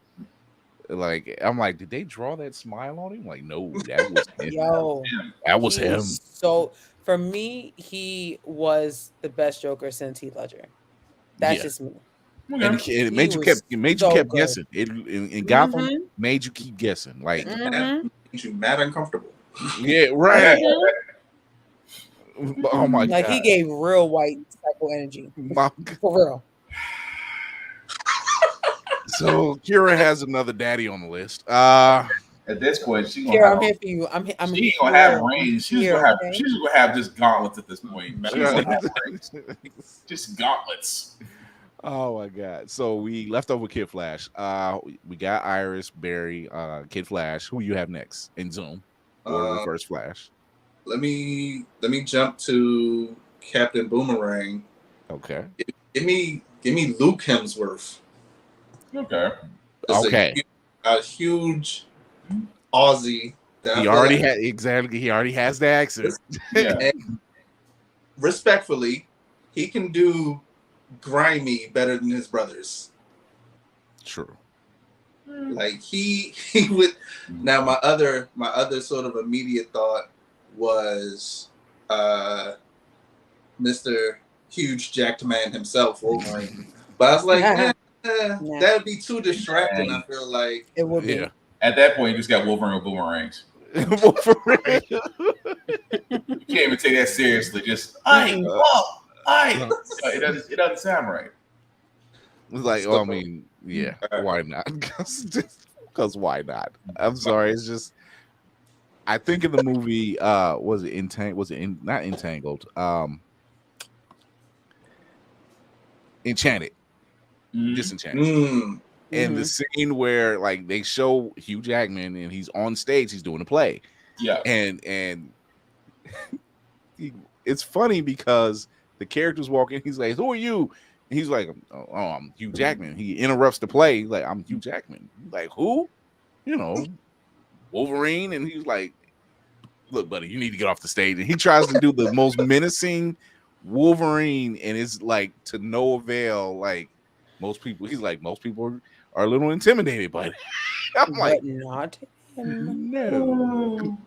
Like I'm like, did they draw that smile on him? Like, no, that was him. Yo, that was him. So for me, he was the best Joker since Heath Ledger. That's just me. And it made you was so kept good. guessing. In Gotham Mhm. made you keep guessing. Like Mhm. Made you mad uncomfortable. yeah, right. Mhm. Oh my Like god. he gave real white psycho energy for real. So Kira has another daddy on the list. At this point, she gonna Here, have. I'm here for you. I'm She here. ain't gonna have range. She's Here, gonna have. okay? She's gonna have just gauntlets at this point. She's gonna have range. Oh Just gauntlets. my god. So we left over Kid Flash. We got Iris, Barry, Kid Flash. Who you have next in Zoom or Reverse Flash? Let me jump to Captain Boomerang. Okay. Give me Luke Hemsworth. Okay. Okay. A huge Aussie. He already has the accent. Yeah. And respectfully, he can do grimy better than his brothers. True. Like he would. Now my other sort of immediate thought was Mr. Huge Jacked Man himself, Wolverine. But I was like, that would be too distracting. I feel like it would be. Yeah. At that point, you just got Wolverine with boomerangs. Wolverine. You can't even take that seriously. Just it doesn't sound right. It's like, well, I mean, yeah, why not? Because why not? I'm sorry. It's just, I think in the movie, was it not Entangled? Enchanted, Disenchanted. And the scene where like they show Hugh Jackman and he's on stage, he's doing a play. Yeah, and it's funny because the characters walk in, he's like, "Who are you?" And he's like, "Oh, I'm Hugh Jackman." He interrupts the play, he's like, "I'm Hugh Jackman." He's like, "Who?" You know, Wolverine. And he's like, "Look, buddy, you need to get off the stage." And he tries to do the most menacing Wolverine, and it's like to no avail. Like most people, he's like, most people are a little intimidated by it. I'm like, not him. No,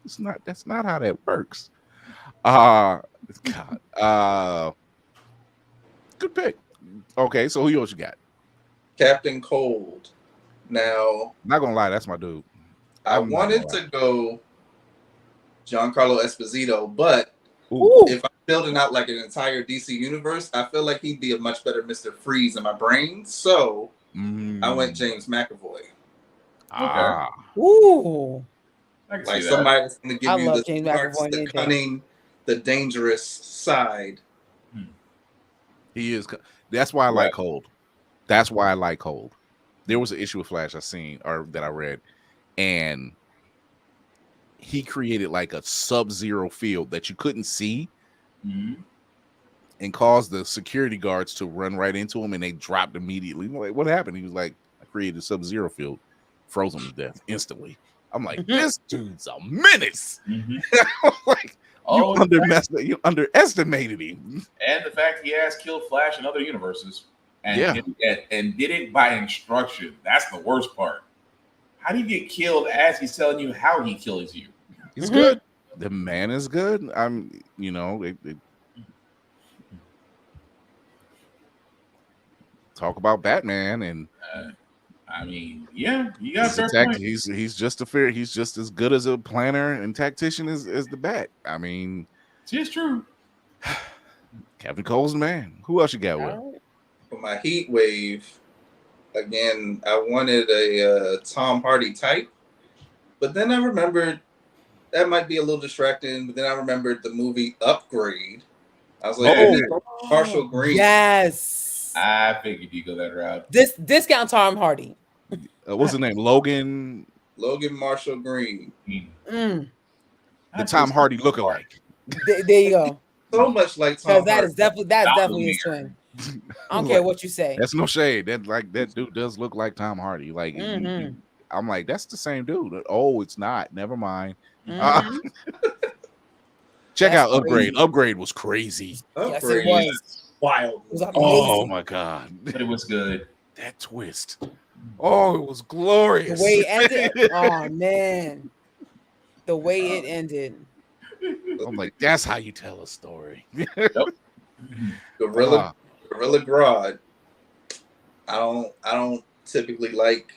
it's not. That's not how that works. God. Good pick. Okay, so who else you got? Captain Cold. Now, Not gonna lie, that's my dude. I wanted to go Giancarlo Esposito, but Ooh. if I'm building out like an entire DC universe, I feel like he'd be a much better Mr. Freeze in my brain. So I went James McAvoy. Ah. Ooh. Like somebody that's going to give you the James smarts, McAvoy the cunning, the dangerous side. He is. That's why I like Cold. That's why I like Cold. There was an issue with Flash I seen or that I read, and he created like a sub-zero field that you couldn't see, and caused the security guards to run right into him, and they dropped immediately. I'm like, what happened? He was like, I created a sub-zero field, froze him to death instantly. I'm like, this dude's a menace. Like, you underestimated him. And the fact he has killed Flash in other universes, and did it by instruction. That's the worst part. How do you get killed as he's telling you how he kills you? He's good. The man is good. Talk about Batman, and I mean, yeah, you got a fair point. He's just as good as a planner and tactician as the Bat. I mean, it's true. Captain Cole's the man. Who else you got with? For my Heat Wave, again, I wanted a Tom Hardy type, but then I remembered that might be a little distracting. But then I remembered the movie Upgrade. I was like, Marshall Green. Yes, I figured you go that route. Discount Tom Hardy. What's his name? Logan Marshall Green. The Tom Hardy lookalike. There you go. So much like Tom Hardy. That's definitely his twin. I don't care what you say. That's no shade. That dude does look like Tom Hardy. Like I'm like, that's the same dude. Oh, it's not. Never mind. Check out Upgrade. Crazy. Upgrade was crazy. Yes, it was wild. It was amazing. Oh my god. But it was good. That twist. Oh, it was glorious. The way it ended. Oh man. The way it ended. I'm like, that's how you tell a story. Gorilla Grodd. I don't typically like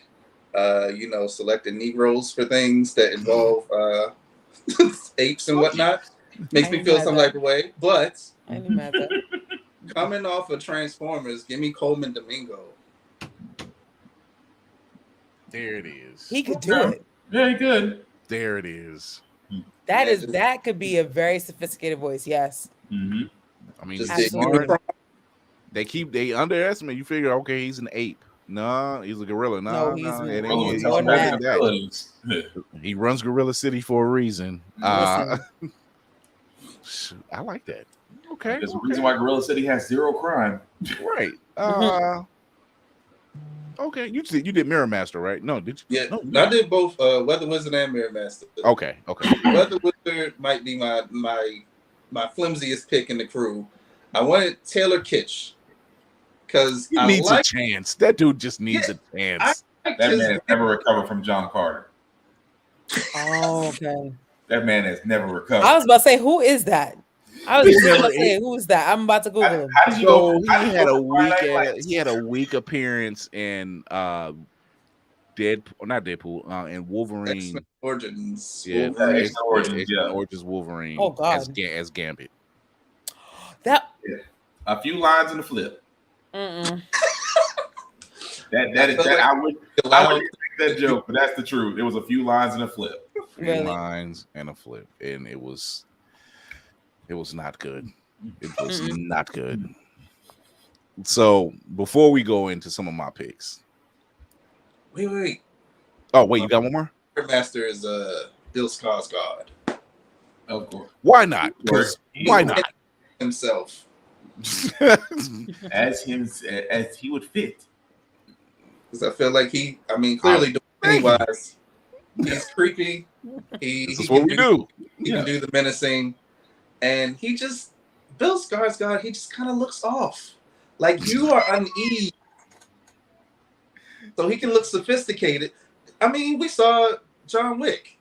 selecting Negroes for things that involve apes and whatnot. Makes me feel some type of way. But I ain't mad at that. coming off of Transformers, give me Coleman Domingo. There it is. He could do it. Very good. There it is. That could be a very sophisticated voice. Yes. Mm-hmm. I mean, Absolutely. they underestimate. You figure, okay, he's an ape. No, he's a gorilla. No, No, he's it more ain't. than that. He runs Gorilla City for a reason. I like that. Okay, there's a reason why Gorilla City has zero crime. Right. Okay, you did Mirror Master, right? No, did you? Yeah, no, I did both Weather Wizard and Mirror Master. Okay. Weather Wizard might be my flimsiest pick in the crew. I wanted Taylor Kitsch because he needs a chance. That dude just needs a chance. That man has never recovered from John Carter. Oh, okay. That man has never recovered. I was about to say, who is that? I was just about to say, who is that? I'm about to Google him. How did you go? He had a weak appearance in Deadpool, and Wolverine. X-Men Origins. Yeah, X-Men Origins Wolverine. Oh God, as Gambit. A few lines in the flip. Mm-mm. That is that. I would make that joke, but that's the truth. It was a few lines in a flip. Lines and a flip, and it was not good. It was not good. So before we go into some of my picks, wait. Oh wait, you got one more? Master is Bill Skarsgård. Of course. Why not? Why not? Himself. as he would fit. Because I feel like clearly Pennywise, he's creepy. This is what we do. He can do the menacing, and Bill Skarsgård, he just kind of looks off. Like you are uneasy. So he can look sophisticated. I mean, we saw John Wick,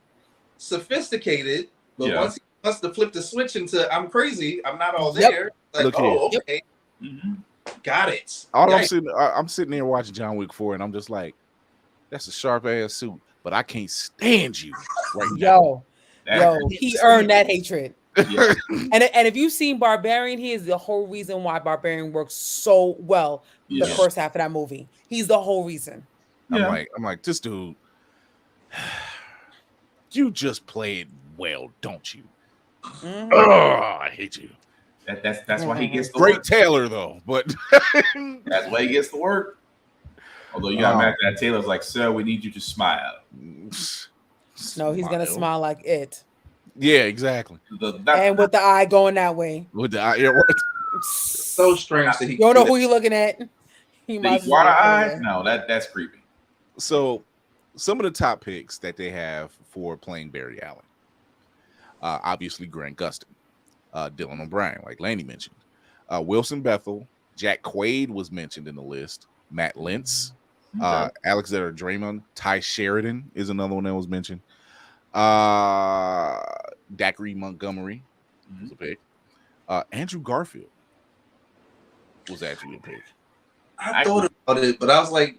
sophisticated, but once he wants to flip the switch into "I'm crazy, I'm not all there." Like, okay, got it. I'm sitting there watching John Wick 4, and I'm just like, "That's a sharp ass suit," but I can't stand you right now. Yo, he earned that hatred. Yeah. and if you've seen Barbarian, he is the whole reason why Barbarian works so well. The first half of that movie, he's the whole reason. I'm like, this dude, you just play it well, don't you? Mm-hmm. Oh, I hate you. That's why he gets the great work. Taylor though, but that's why he gets the work. Although you got mad that Taylor's like, sir, we need you to smile. No, he's gonna smile like it. Yeah, exactly. And with the eye going that way. With the eye, so strange that he. You don't know who you're looking at. He might water eye. No, that's creepy. So, some of the top picks that they have for playing Barry Allen, obviously Grant Gustin, Dylan O'Brien, like Laney mentioned, Wilson Bethel, Jack Quaid was mentioned in the list, Matt Lentz, Alexander Draymond, Ty Sheridan is another one that was mentioned. Dacre Montgomery was a pick. Andrew Garfield was actually a pick. I thought about it, but I was like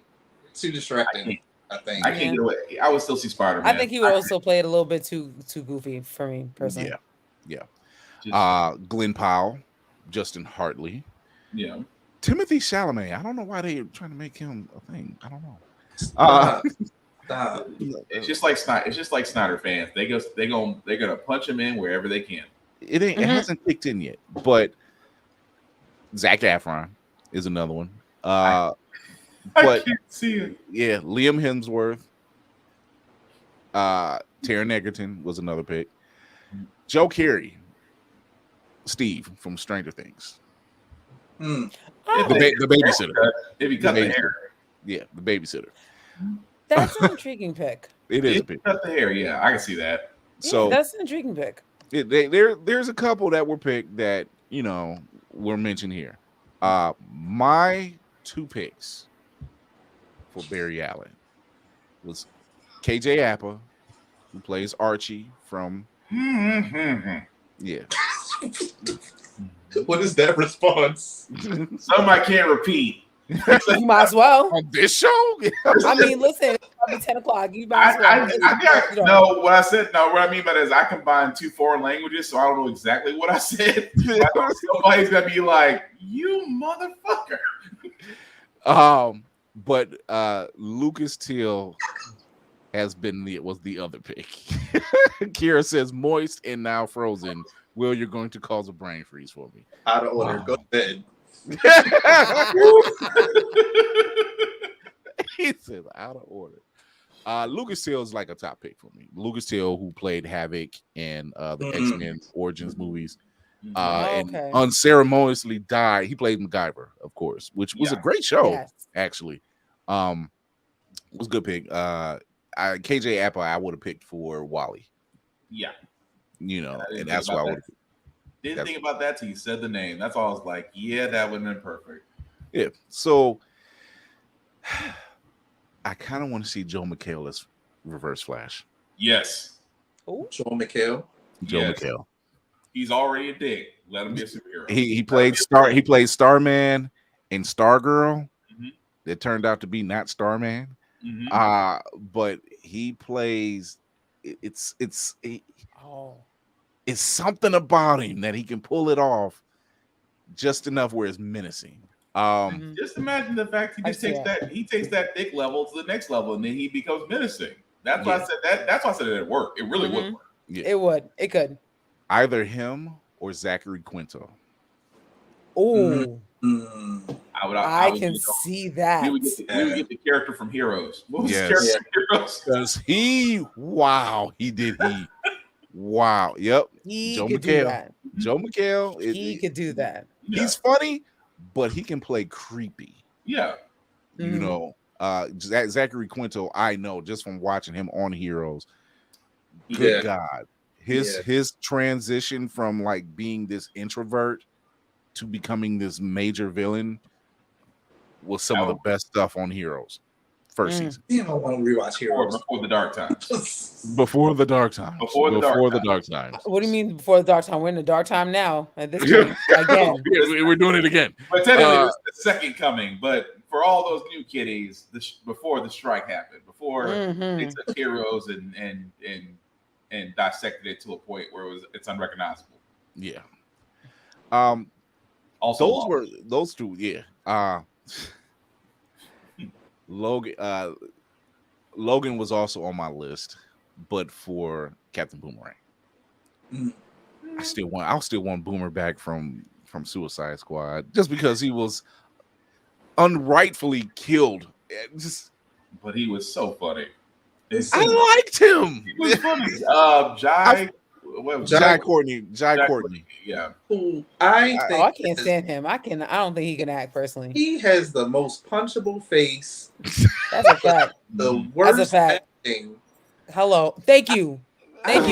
too distracting. I think I can't get away. I would still see Spider-Man. I think he would also play it a little bit too goofy for me personally. Yeah. Glenn Powell, Justin Hartley. Yeah. Timothy Chalamet. I don't know why they're trying to make him a thing. I don't know. It's just like Snyder fans. They're gonna punch him in wherever they can. It hasn't kicked in yet, but Zac Efron is another one. I can't see it. Yeah, Liam Hemsworth. Taron Egerton was another pick. Joe Carey, Steve from Stranger Things. The babysitter. If he cut the hair. Yeah, the babysitter. That's an intriguing pick. It is a pick. Cut the hair, yeah, I can see that. So that's an intriguing pick. There's a couple that were picked that were mentioned here. My two picks for Barry Allen was KJ Apa, who plays Archie from yeah. What is that response? Something I can't repeat. You might as well. On this show? I mean, listen, it's probably 10 o'clock. You might as well. No, what I said, no, what I mean by that is I combined 2 foreign languages, so I don't know exactly what I said. I know somebody's gonna be like, "You motherfucker." But Lucas Till was the other pick. Kira says moist and now frozen. Will, you're going to cause a brain freeze for me. Out of order. Go to bed. He said out of order. Lucas Till is like a top pick for me. Lucas Till, who played Havoc in the X-Men Origins movies, and unceremoniously died. He played MacGyver, of course, which was a great show. Actually, was a good pick. KJ Apple, I would have picked for Wally. Yeah, and that's why I would have. Didn't think about that till you said the name. That's all I was like, yeah, that would have been perfect. Yeah. So I kind of want to see Joe McHale as Reverse Flash. Yes. Joe McHale. McHale. He's already a dick. Let him be a superhero. He played Starman and Stargirl. Mm-hmm. It turned out to be not Starman. Mm-hmm. But he plays. It's something about him that he can pull it off just enough where it's menacing. Just imagine the fact he takes that thick level to the next level and then he becomes menacing. That's why I said that. That's why I said it worked. It really would work. Yeah. It would. It could. Either him or Zachary Quinto. Oh. I can see that. We would get the character from Heroes. What was his character from Heroes? Because wow. Yep. Joe McHale. Joe McHale. He could do that. He's funny, but he can play creepy. Yeah. Zachary Quinto, I know just from watching him on Heroes. Good God. His transition from like being this introvert to becoming this major villain was some of the best stuff on Heroes. First season. You don't want to rewatch Heroes before the Dark Times. Before the Dark Times. Before the Dark Times. What do you mean before the Dark time? We're in the dark time now. At this point, again. We're doing it again. But technically, it's the second coming. But for all those new kiddies, before the strike happened, before they took Heroes and dissected it to a point where it's unrecognizable. Yeah. Also, those two. Yeah. Logan was also on my list, but for Captain Boomerang. I'll still want Boomer back from Suicide Squad just because he was unrightfully killed. But he was so funny. I liked him. He was funny. Jai Courtney. Yeah. I can't stand him. I don't think he can act personally. He has the most punchable face. That's a fact. The worst acting. Hello. Thank you. But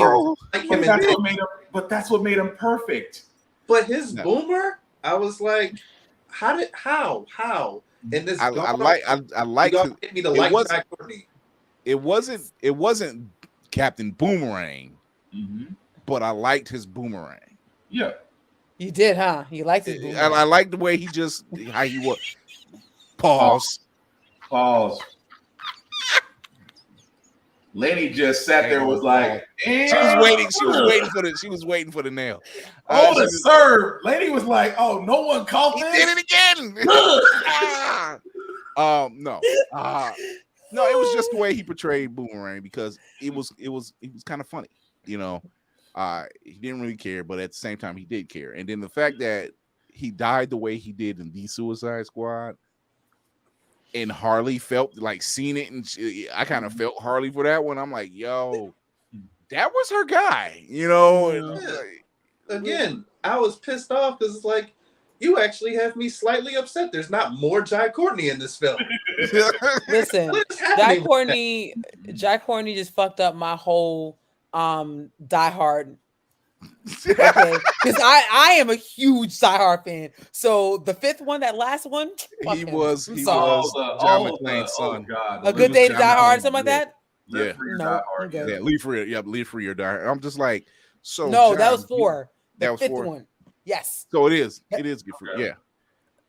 that's what made him perfect. But his Boomer, I was like, how? And this I like get me to like Jai Courtney. It wasn't Captain Boomerang. But I liked his boomerang. Yeah. You did, huh? You liked his boomerang. I liked the way how he was. Pause. Lenny just sat there, was like, she was waiting for the nail. The serve. Lenny was like, oh, no one caught this. He did it again. No. No, it was just the way he portrayed Boomerang because it was kind of funny, he didn't really care, but at the same time he did care. And then the fact that he died the way he did in the Suicide Squad, and Harley felt like seeing it, and I kind of felt Harley for that one. I'm like, yo, that was her guy, Again, I was pissed off because it's like, you actually have me slightly upset. There's not more Jai Courtney in this film. Listen, Jai Courtney just fucked up my whole Die Hard. Okay, because I am a huge Die Hard fan. So the fifth one, that last one, he was John McClane's son. A Good Day to Die Hard, something like that. Yeah, Leave for your Die Hard. I'm just like, so no, John, that was 4. That was fifth 4. one. Yes. So it is. It is good for you. Yeah.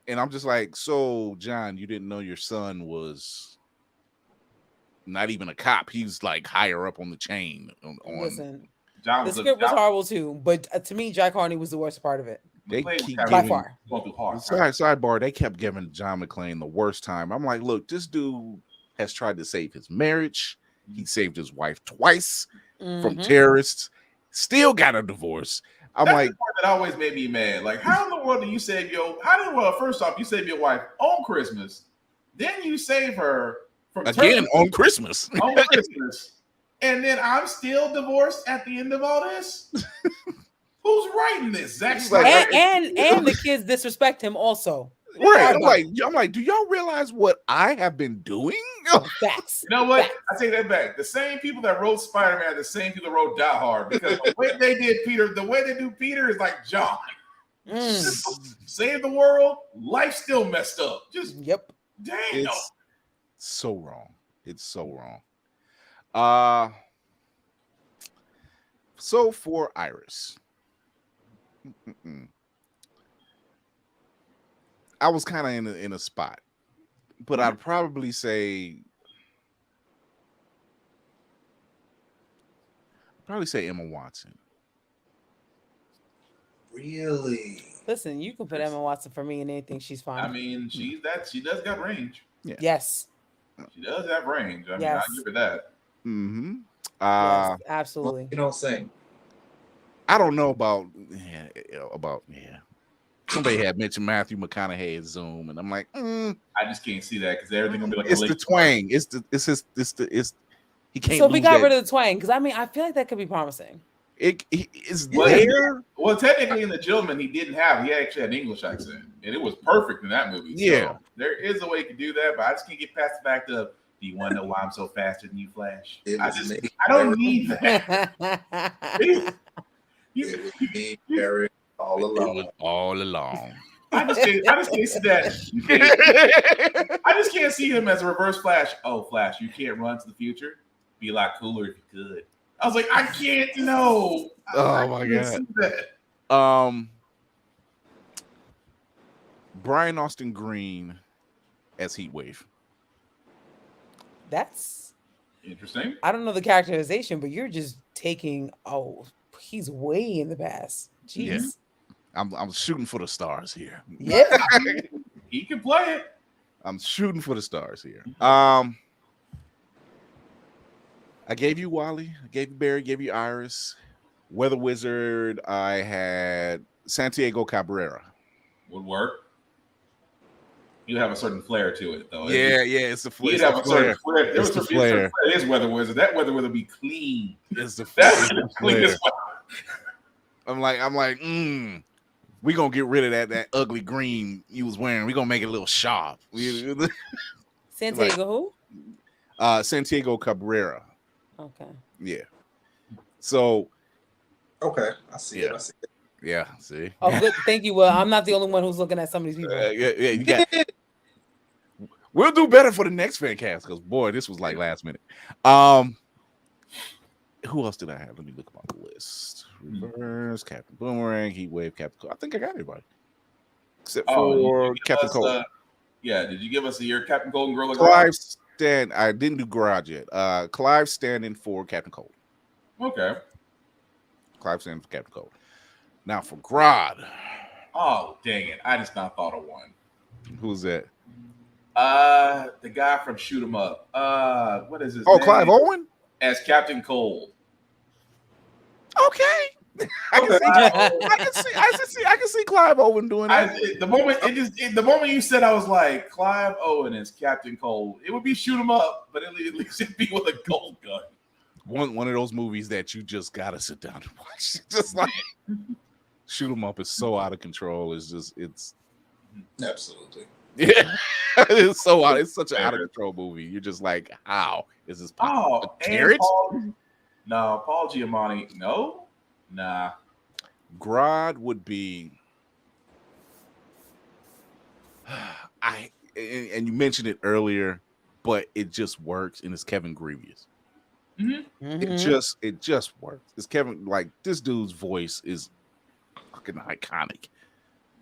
And I'm just like, so John, you didn't know your son was not even a cop. He's like higher up on the chain. Listen, John the was script was horrible too, but to me, Jack Harney was the worst part of it. They keep by giving, far. Sidebar, they kept giving John McClane the worst time. I'm like, look, this dude has tried to save his marriage. He saved his wife twice from terrorists. Still got a divorce. I'm That's like, the part that always made me mad. Like, how in the world do you save first off, you save your wife on Christmas, then you save her from again on Christmas. on Christmas, and then I'm still divorced at the end of all this? Who's writing this? Zack Snyder? And the kids disrespect him also. Right. I'm like, do y'all realize what I have been doing? Facts. You know what? I take that back. The same people that wrote Spider-Man, the same people that wrote Die Hard, because the way they did Peter, the way they do Peter is like John. Save the world, life still messed up. Just damn. It's so wrong. It's so wrong. So for Iris. I was kind of in a spot, but I'd probably say Emma Watson. Really? Listen, you can put Emma Watson for me in anything. She's fine. I mean, she does got range. Yeah. Yes. She does have range. I mean, Yes. I'll give her that. Mm-hmm. Yes, absolutely. You don't sing. I don't know about somebody had mentioned Matthew McConaughey at Zoom, and I'm like, I just can't see that because everything gonna be like it's the twang. He can't. So we got rid of the twang because I mean I feel like that could be promising. It's there. Well, technically in The Gentleman, he actually had an English accent, and it was perfect in that movie. Yeah. So there is a way to do that, but I just can't get past the fact of, do you want to know why I'm so faster than you, Flash? I don't need that. It was me, Barry, all along. All along. I just can't see that. I just can't see him as a reverse Flash. Oh, Flash, you can't run to the future. Be a lot cooler if you could. I was like, I can't know. Oh my god. Brian Austin Green as Heatwave. That's interesting. I don't know the characterization, but you're just taking. Oh, he's way in the past. Jeez. Yeah. I'm shooting for the stars here. Yeah. He can play it. I'm shooting for the stars here. I gave you Wally, I gave you Barry, gave you Iris. Weather Wizard, I had Santiago Cabrera. Would work. You have a certain flair to it, though. Yeah, it's the flair. You'd have a certain flair. It's the flair. It is Weather Wizard. That Weather Wizard be clean. It's the cleanest flair. I'm like, we gonna get rid of that ugly green you was wearing. We gonna make it a little sharp. Santiago who? Santiago Cabrera. Okay. Yeah. So. Okay, I see it. I see it. Yeah. See. Oh, good. Thank you. Well, I'm not the only one who's looking at some of these people. Yeah. You got. We'll do better for the next fan cast because boy, this was like last minute. Who else did I have? Let me look at my list. Reverse, Captain Boomerang, Heatwave, Captain Cold. I think I got everybody except for Captain Cold. Did you give us your Captain Cold and Gorilla? Clive Stand. I didn't do Garage yet. Clive standing for Captain Cold. Okay. Clive standing for Captain Cold. Now for Grodd. Oh dang it! I just not thought of one. Who's that? The guy from Shoot 'Em Up. What is his name? Oh, Clive Owen as Captain Cold. Okay. I can see Clive Owen doing that. The moment you said, I was like, Clive Owen is Captain Cold. It would be Shoot 'Em Up, but at least it'd be with a gold gun. One of those movies that you just gotta sit down and watch. Just like Shoot 'Em Up is so out of control. It's absolutely. Yeah. It's so out. It's such an out of control movie. You're just like, how is this possible? Paul Giamatti. No. Nah. Grodd would be and you mentioned it earlier, but it just works, and it's Kevin Grievous. Mm-hmm. It just works. It's Kevin, like this dude's voice is fucking iconic.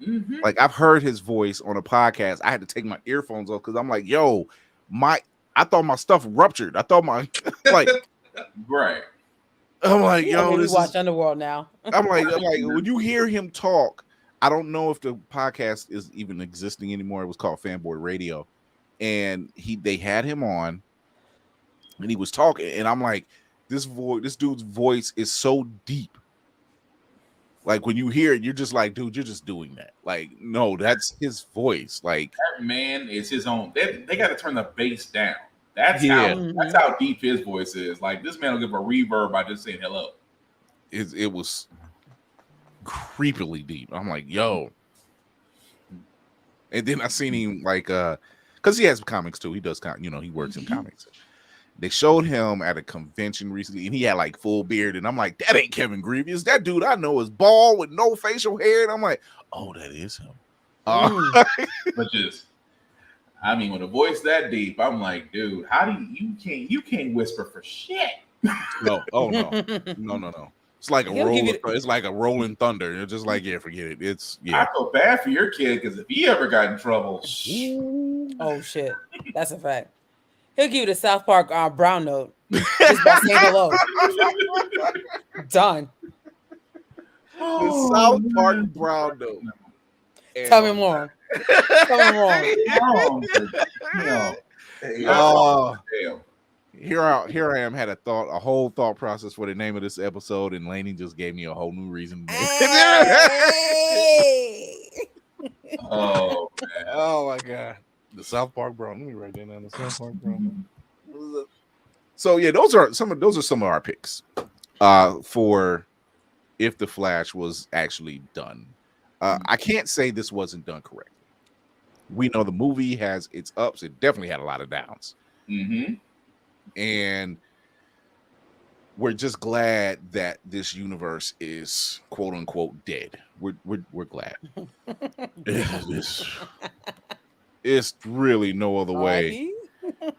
Mhm. Like I've heard his voice on a podcast. I had to take my earphones off because I'm like, yo, I thought my stuff ruptured. I thought my like Right. I'm like, Yeah, yo, we this watch is Underworld now. I'm like when you hear him talk, I don't know if the podcast is even existing anymore. It was called Fanboy Radio. And they had him on and he was talking, and I'm like, this dude's voice is so deep. Like when you hear it, you're just like, dude, you're just doing that. Like, no, that's his voice. Like That man is his own. They got to turn the bass down. That's Yeah. that's how deep his voice is. Like this man will give a reverb by just saying hello. it was creepily deep. I'm like, yo. And then I seen him like because he has comics too. He does he works in comics. They showed him at a convention recently, and he had like full beard. And I'm like, that ain't Kevin Grievous. That dude I know is bald with no facial hair. And I'm like, oh, that is him. But just, I mean, with a voice that deep, I'm like, dude, how do you can't whisper for shit? No. It's like it's like a rolling thunder. It's just like, yeah, forget it. It's I feel bad for your kid because if he ever got in trouble, oh shit, that's a fact. He'll give you the South Park brown note just by saying hello. Done. The South Park brown note. Tell me more. Tell me more. Oh, here I am. Had a whole thought process for the name of this episode, and Lainey just gave me a whole new reason. Oh man. Oh my god. The South Park brown. Let me write that down. The South Park brown. So yeah, those are some of our picks for if the Flash was actually done. I can't say this wasn't done correctly. We know the movie has its ups. It definitely had a lot of downs. Mm-hmm. And we're just glad that this universe is quote unquote dead. We're glad. It's really no other way.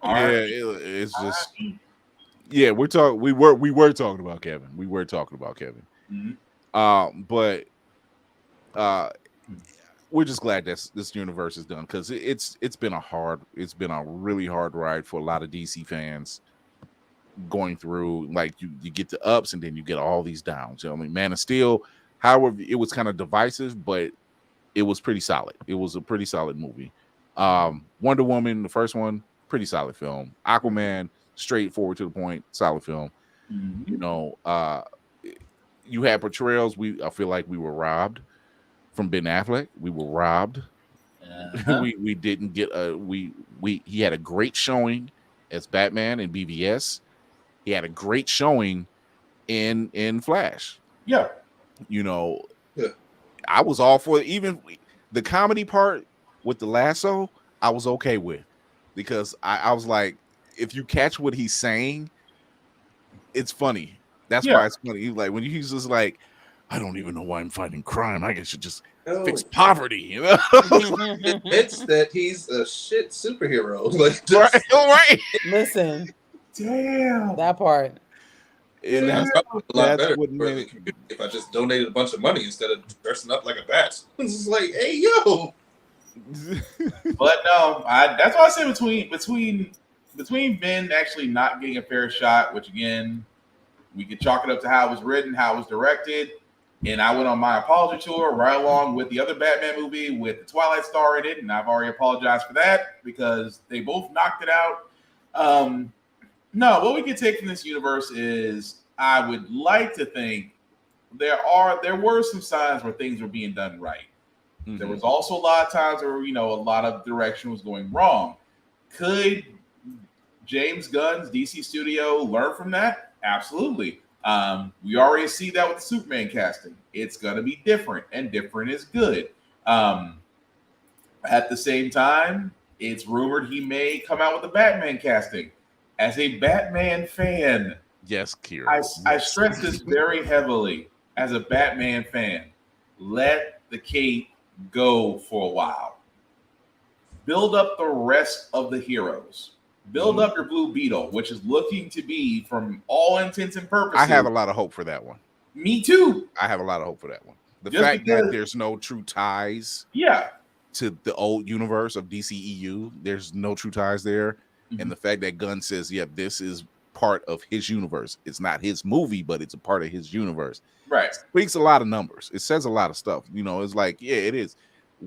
Yeah, it's just we were talking about Kevin. We were talking about Kevin. Mm-hmm. But we're just glad that this universe is done because it's been a really hard ride for a lot of DC fans going through. Like you get the ups and then you get all these downs. You know what I mean? Man of Steel, however, it was kind of divisive, but it was pretty solid. It was a pretty solid movie. Wonder Woman, the first one, pretty solid film. Aquaman, straightforward to the point, solid film. Mm-hmm. You know, you had portrayals. I feel like we were robbed from Ben Affleck. We were robbed. We didn't get he had a great showing as Batman in BVS. He had a great showing in Flash. Yeah. You know, I was all for it. Even the comedy part with the lasso, I was okay with, because I was like, if you catch what he's saying, it's funny. That's why it's funny. He's like, when he's just like, I don't even know why I'm fighting crime. I guess you just fix poverty. You know, it's that he's a shit superhero. Like, right. Listen, damn that part. And that's a lot better what made it. If I just donated a bunch of money instead of dressing up like a bat. It's just like, hey, yo. But no, that's why I say between Ben actually not getting a fair shot, which again, we could chalk it up to how it was written, how it was directed, and I went on my apology tour right along with the other Batman movie with the Twilight Star in it, and I've already apologized for that because they both knocked it out. No, what we can take from this universe is I would like to think there were some signs where things were being done right. Mm-hmm. There was also a lot of times where, a lot of direction was going wrong. Could James Gunn's DC studio learn from that? Absolutely. We already see that with the Superman casting. It's going to be different, and different is good. At the same time, it's rumored he may come out with the Batman casting. As a Batman fan, yes, Kira, I stress this very heavily. As a Batman fan, let the cape go for a while. Build up the rest of the heroes. Build up your Blue Beetle, which is looking to be, from all intents and purposes. I have a lot of hope for that one. Me too. I have a lot of hope for that one The Just fact because- that there's no true ties Yeah. to the old universe of DCEU, there's no true ties there. And the fact that Gunn says, yeah, this is part of his universe. It's not his movie, but it's a part of his universe. Right. Speaks a lot of numbers. It says a lot of stuff. You know, it's like, yeah, it is.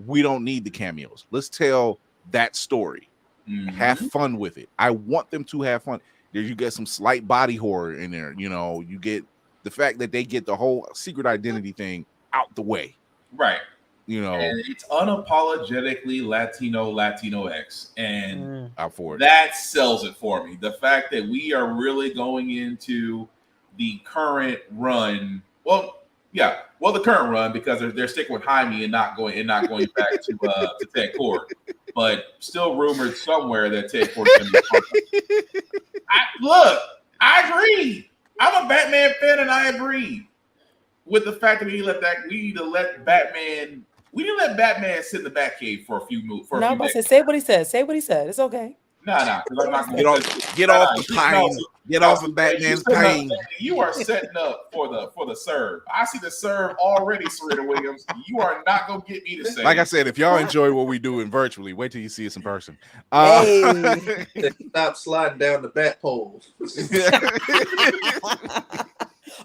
We don't need the cameos. Let's tell that story. Have fun with it. I want them to have fun. There you get some slight body horror in there. You know, you get the fact that they get the whole secret identity thing out the way. Right. You know, and it's unapologetically Latino X, and out for it. That sells it for me. The fact that we are really going into the current run. Well, the current run, because they're sticking with Jaime and not going back to Ted Kord. But still rumored somewhere that Ted Kord's going to be. I agree. I'm a Batman fan, and I agree with the fact that we need to let Batman sit in the Batcave for a few moves. No, but say what he said. Say what he said. It's okay. Nah, because I'm not going to get off the pain. Get off of Batman's pain. You are setting up for the serve. I see the serve already, Serena Williams. You are not going to get me to say. Like I said, if y'all enjoy what we do in virtually, wait till you see us in person. Stop sliding down the bat pole.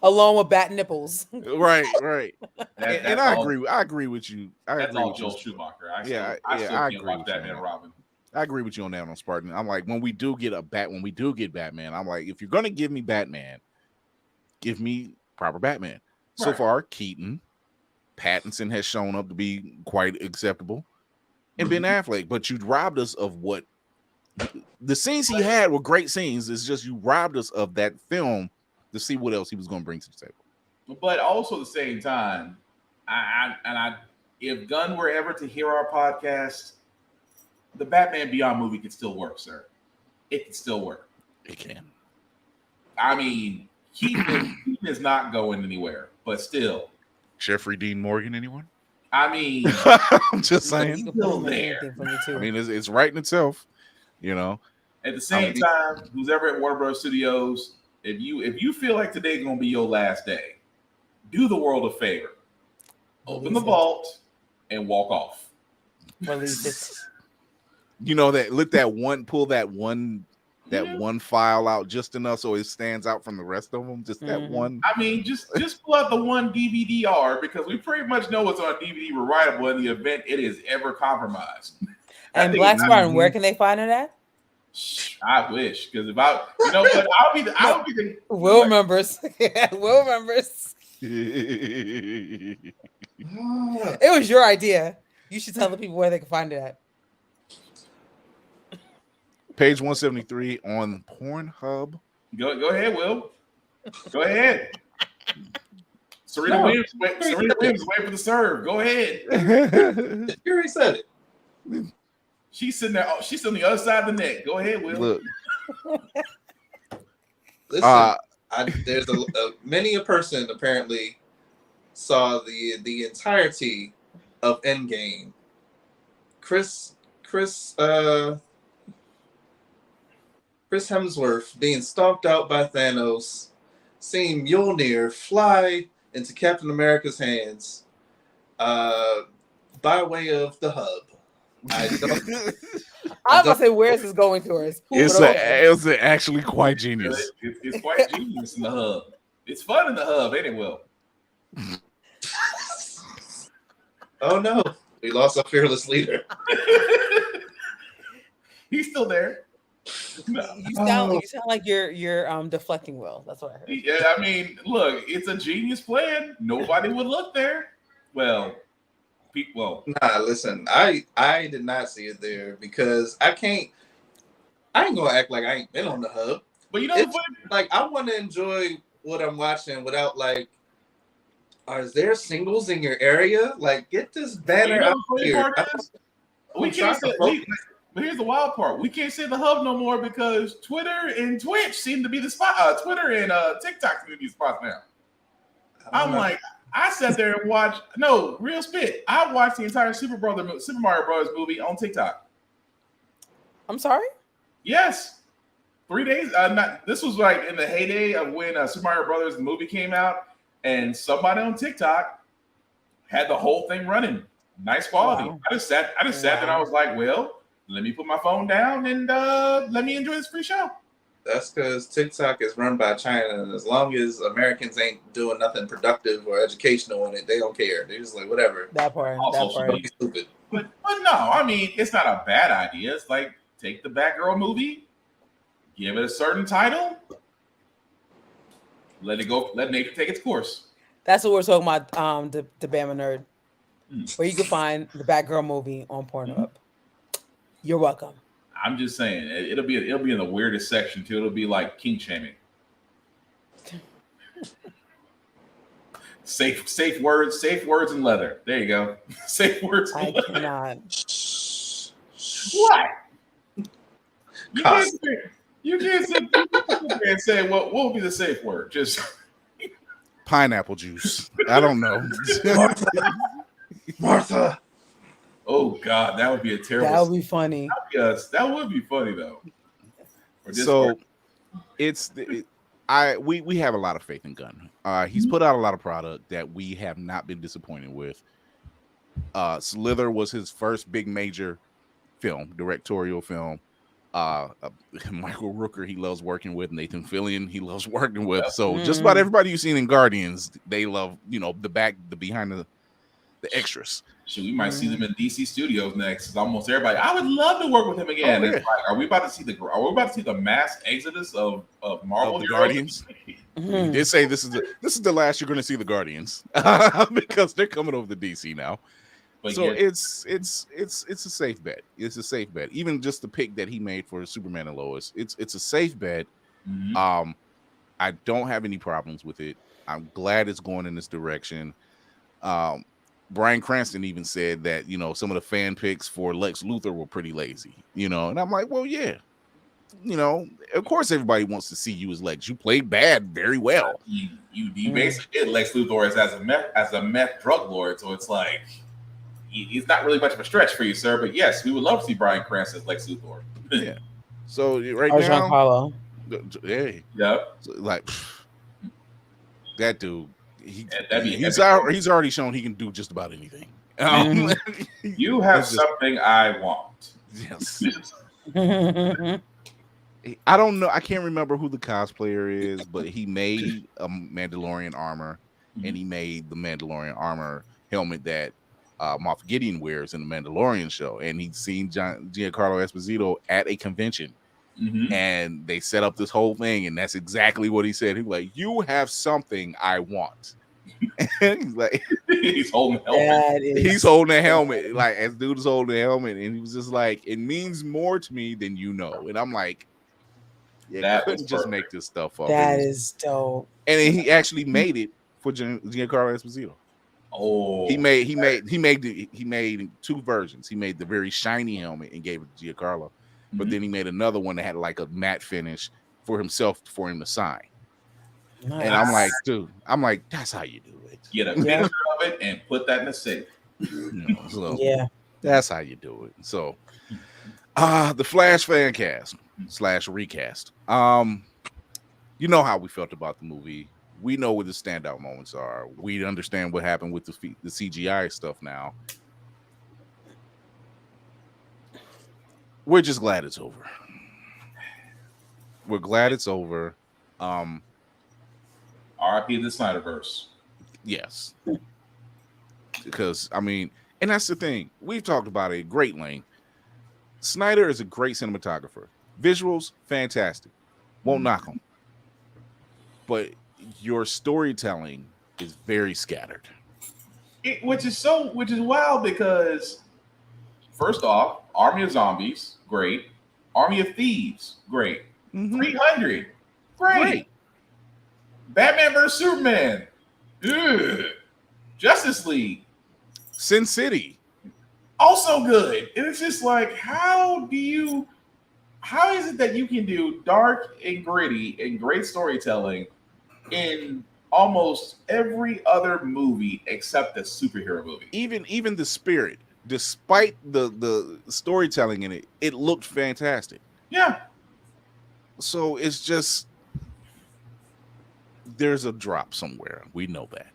Along with bat nipples. Right. And I agree with you. That's all Joel Schumacher. I still can't watch Batman Robin. I agree with you on that on Spartan. I'm like, when we do get Batman, I'm like, if you're gonna give me Batman, give me proper Batman. So far, Keaton, Pattinson has shown up to be quite acceptable, and Ben Affleck. But you robbed us of what the scenes he had were great scenes. It's just you robbed us of that film to see what else he was going to bring to the table. But also at the same time, if Gunn were ever to hear our podcast, the Batman Beyond movie can still work, sir. It can still work. It can. I mean, Keaton is not going anywhere, but still. Jeffrey Dean Morgan, anyone? I mean, I'm just saying. Still there. I mean, it's writing itself, you know. At the same time, who's ever at Warner Bros. Studios, if you feel like today's gonna be your last day, do the world a favor. Open the vault and walk off. Release it. You know pull that one file out just enough so it stands out from the rest of them. Just that one. I mean, just pull out the one DVD-R, because we pretty much know what's on DVD writable in the event it is ever compromised. And Black Spartan, where can they find it at? I wish, because if I'll be the Will remembers. Will remembers. It was your idea. You should tell the people where they can find it at. Page 173 on Pornhub. Go ahead, Will. Go ahead. Serena Williams wait for the serve. Go ahead. You already said it. She's sitting there. She's on the other side of the net. Go ahead, Will. Look. Listen, there's many a person apparently saw the entirety of Endgame. Chris Hemsworth being stomped out by Thanos, seeing Mjolnir fly into Captain America's hands by way of the hub. I was about to say, where's this going towards? It's actually quite genius. It's quite genius in the hub. It's fun in the hub, ain't it, Will? Oh no, we lost our fearless leader. He's still there. You sound like you're deflecting, Will. That's what I heard. Yeah, I mean, look, it's a genius plan. Nobody would look there. Well, nah, listen, I did not see it there because I ain't gonna act like I ain't been on the hub. But you know, like I want to enjoy what I'm watching without like, are there singles in your area? Like, get this banner out here. We can't say. But here's the wild part: we can't say the hub no more because Twitter and Twitch seem to be the spot. Twitter and TikTok seem to be the spots now. Like, I sat there and watched. No, real spit. I watched the entire Super Mario Brothers movie on TikTok. I'm sorry. Yes, 3 days. This was like in the heyday of when Super Mario Brothers the movie came out, and somebody on TikTok had the whole thing running, nice quality. Wow. I just sat there and I was like, well, let me put my phone down and let me enjoy this free show. That's because TikTok is run by China, and as long as Americans ain't doing nothing productive or educational in it, they don't care. They're just like, whatever. That part. Don't be stupid. But no, I mean, it's not a bad idea. It's like, take the Batgirl movie, give it a certain title, let it go, let nature take its course. That's what we're talking about. The Bama Nerd, where you can find the Batgirl movie on Pornhub. You're welcome. I'm just saying, it'll be in the weirdest section too. It'll be like kink shaming. Safe words and leather. There you go. Safe words. And leather. Cannot. What? You can't sit there and say what would be the safe word? Just pineapple juice. I don't know. Martha. Oh God, that would be a terrible. That would be funny. Yes, that would be funny though. So we have a lot of faith in Gunn. He's put out a lot of product that we have not been disappointed with. Slither was his first big major film, directorial film. Michael Rooker he loves working with. Nathan Fillion he loves working with. So just about everybody you've seen in Guardians, they love, the behind the extras. We might see them in DC Studios next. It's almost everybody. I would love to work with him again. Oh, yeah. It's like, are we about to see the mass exodus of Marvel the Guardians? You did say this is the last you're going to see the Guardians because they're coming over to DC now. But so yeah. it's a safe bet. It's a safe bet. Even just the pick that he made for Superman and Lois, it's a safe bet. I don't have any problems with it. I'm glad it's going in this direction. Bryan Cranston even said that, some of the fan picks for Lex Luthor were pretty lazy, and I'm like, well, yeah, of course everybody wants to see you as Lex. You played bad very well. You basically did Lex Luthor as a meth drug lord, so it's like he's not really much of a stretch for you, sir. But yes, we would love to see Bryan Cranston as Lex Luthor. Yeah. So right now, Giancarlo. Hey, yeah, so, like that dude. He's already shown he can do just about anything. You have something I want. Yes. I don't know. I can't remember who the cosplayer is, but he made a Mandalorian armor, and he made the Mandalorian armor helmet that Moff Gideon wears in the Mandalorian show. And he'd seen Giancarlo Esposito at a convention. And they set up this whole thing, and that's exactly what he said. He was like, "You have something I want." And he's like, he's holding a helmet. He's holding a helmet, like as dude is holding a helmet, and he was just like, "It means more to me than you know." And I'm like, "Yeah, couldn't just make this stuff up." That is dope. And then he actually made it for Giancarlo Esposito. Oh, he made two versions. He made the very shiny helmet and gave it to Giancarlo. But then he made another one that had like a matte finish for himself for him to sign. Nice. And I'm like, dude, that's how you do it. Get a picture of it and put that in the safe. So that's how you do it. So the Flash fan cast / recast. You know how we felt about the movie. We know what the standout moments are. We understand what happened with the CGI stuff now. We're just glad it's over. We're glad it's over. RIP the Snyderverse. Yes. Because, and that's the thing. We've talked about it at great length. Snyder is a great cinematographer. Visuals, fantastic. Won't knock him. But your storytelling is very scattered. Which is wild because, first off, Army of Zombies, great. Army of Thieves, great. 300, great. Batman vs Superman, ugh. Justice League, Sin City, also good. And it's just like, how is it that you can do dark and gritty and great storytelling in almost every other movie except the superhero movie? Even The Spirit. Despite the storytelling in it, it looked fantastic. Yeah. So it's just there's a drop somewhere. We know that.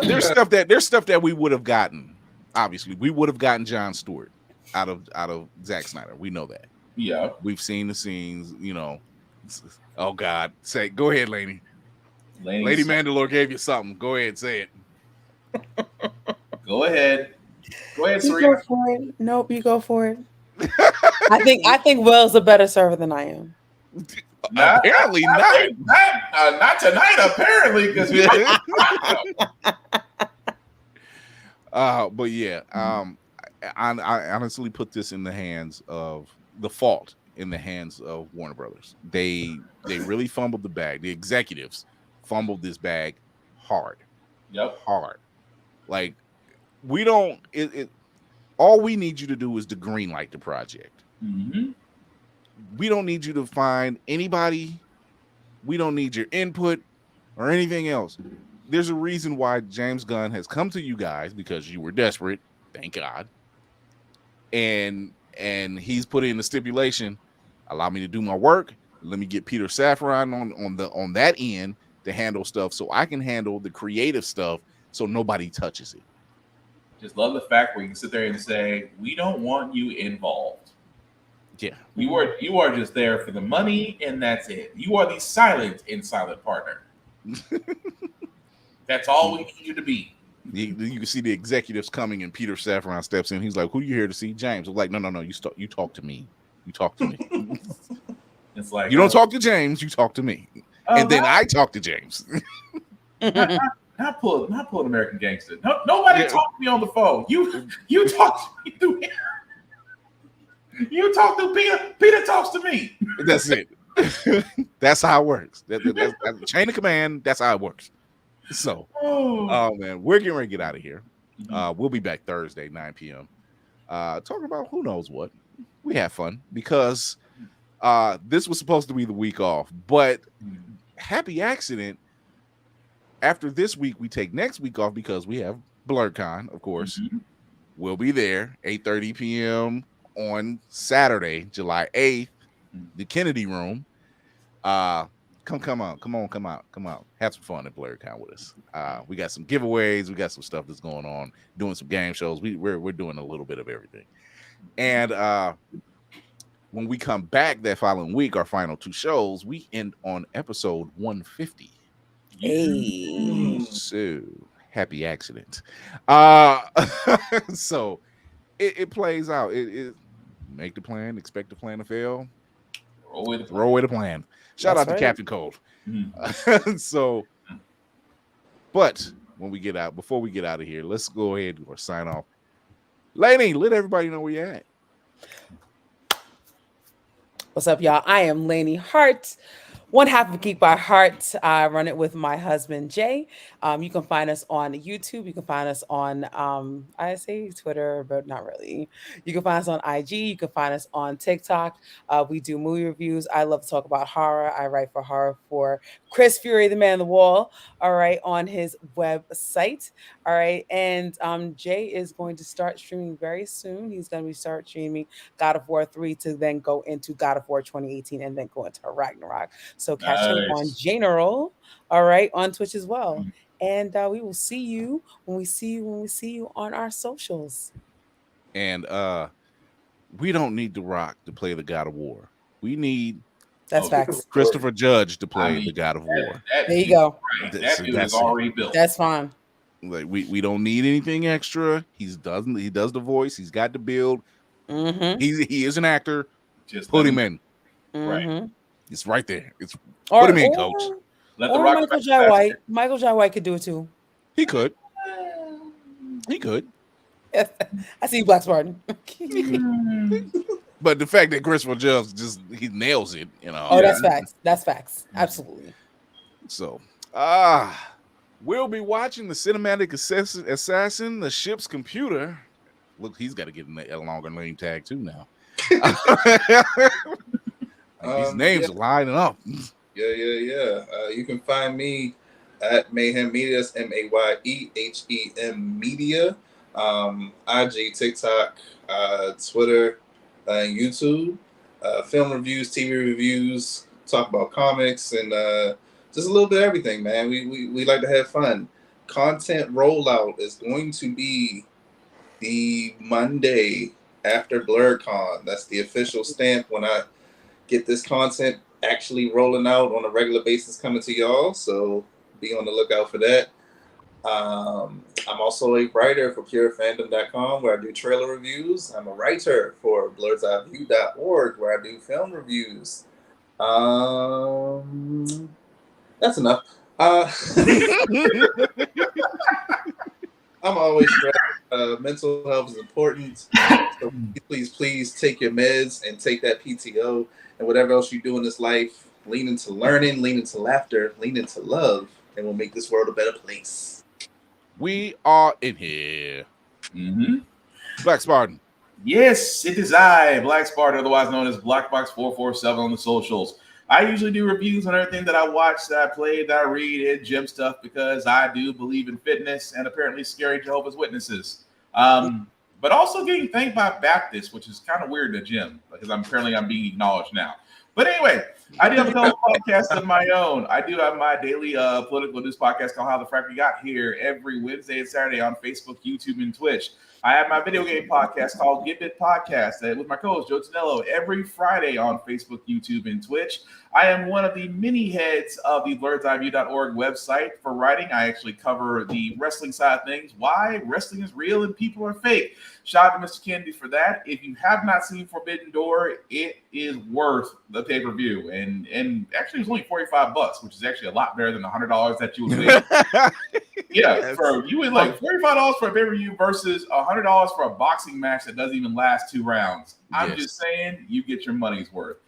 there's stuff that we would have gotten. Obviously, we would have gotten Jon Stewart out of Zack Snyder. We know that. Yeah, we've seen the scenes. You know, oh God, go ahead, Lainey. Lady Mandalore gave you something. Go ahead, say it. Go ahead, You Serena. go for it. Nope, you go for it. I think Will's a better server than I am. Apparently not. Not tonight. Apparently, because but yeah, I honestly put this in the hands of the fault in the hands of Warner Brothers. They really fumbled the bag. The executives fumbled this bag hard. Yep, hard. Like we don't. All we need you to do is to green light the project. Mm-hmm. We don't need you to find anybody. We don't need your input or anything else. There's a reason why James Gunn has come to you guys, because you were desperate. Thank God. And he's put in the stipulation, allow me to do my work. Let me get Peter Safran on that end to handle stuff so I can handle the creative stuff so nobody touches it. Just love the fact where you can sit there and say, we don't want you involved. Yeah. You are just there for the money, and that's it. You are the silent partner. That's all we need you to be. You can see the executives coming, and Peter Safran steps in. He's like, "Who are you here to see?" James. I'm like, "No. You talk to me. You talk to me." It's like you don't talk to James. You talk to me, and then I talk to James. Not pull American Gangster. Nobody talk to me on the phone. You talk to me through here. You talk to Peter. Peter talks to me. That's it. That's how it works. That's the chain of command. That's how it works. So, oh man, we're getting ready to get out of here. We'll be back Thursday, 9 p.m. Talking about who knows what. We have fun because this was supposed to be the week off, but happy accident. After this week, we take next week off because we have Blerdcon, of course. Mm-hmm. We'll be there 8:30 p.m. on Saturday, July 8th, the Kennedy Room. Come out. Have some fun at Blerdcon with us. We got some giveaways. We got some stuff that's going on. Doing some game shows. We're doing a little bit of everything. And when we come back that following week, our final two shows, we end on episode 150. Hey. So happy accident. So it plays out. It make the plan, expect the plan to fail. Throw away the plan. Shout out to Captain Cold. Mm-hmm. So, but when we get out, before we get out of here, let's go ahead or sign off. Lainey, let everybody know where you're at. What's up, y'all? I am Lainey Hart, one half of Geek by Heart. I run it with my husband, Jay. You can find us on YouTube. You can find us on, I say Twitter, but not really. You can find us on IG. You can find us on TikTok. We do movie reviews. I love to talk about horror. I write for horror for Chris Fury, the man on the wall, all right, on his website. All right. And Jay is going to start streaming very soon. He's going to start streaming God of War 3 to then go into God of War 2018 and then go into Ragnarok. So catch him on General, all right, on Twitch as well. And we will see you when we see you on our socials. And we don't need The Rock to play the God of War. We need facts. Christopher Judge to play the God of War. There you go. That dude is already built. That's fine. Like we don't need anything extra. He does the voice. He's got the build. Mm-hmm. He is an actor. Just put him in. Mm-hmm. Right. It's right there. Put him in, coach. Let the Rock Michael Jai White. Michael Jai White could do it too. He could. I see you, Black Spartan. But the fact that Christopher Judge he nails it, you know. Oh, that's facts. That's facts. Absolutely. So, we'll be watching the cinematic assassin, the ship's computer. Look, he's got to get a longer name tag too now. These names are lining up. Yeah. You can find me at Mayhem Media. That's MAYEHEM Media. IG, TikTok, Twitter, and YouTube. Film reviews, TV reviews, talk about comics, and just a little bit of everything, man. We like to have fun. content rollout is going to be the Monday after Blerdcon. That's the official stamp when I get this content actually rolling out on a regular basis coming to y'all. So be on the lookout for that. I'm also a writer for purefandom.com where I do trailer reviews. I'm a writer for blerdceview.org where I do film reviews. That's enough. I'm always stressed. Mental health is important. So please take your meds and take that PTO and whatever else you do in this life. Lean into learning, lean into laughter, lean into love, and we'll make this world a better place. We are in here. Mm-hmm. Black Spartan. Yes, it is I, Black Spartan, otherwise known as Blackbox447 on the socials. I usually do reviews on everything that I watch, that I play, that I read, and gym stuff because I do believe in fitness and apparently scary Jehovah's Witnesses. But also getting thanked by Baptists, which is kind of weird in the gym because I'm being acknowledged now. But anyway, I do have a couple podcasts of my own. I do have my daily political news podcast called How the Frack We Got Here every Wednesday and Saturday on Facebook, YouTube, and Twitch. I have my video game podcast called Get Bit Podcast with my co-host Joe Tonello every Friday on Facebook, YouTube, and Twitch. I am one of the mini heads of the blerdceview.org website for writing. I actually cover the wrestling side of things, why wrestling is real and people are fake. Shout out to Mr. Kennedy for that. If you have not seen Forbidden Door, it is worth the pay-per-view. And actually it's only $45, which is actually a lot better than the $100 that you would pay. Yeah, for you would like $45 for a pay-per-view versus $100 for a boxing match that doesn't even last 2 rounds. I'm just saying, you get your money's worth.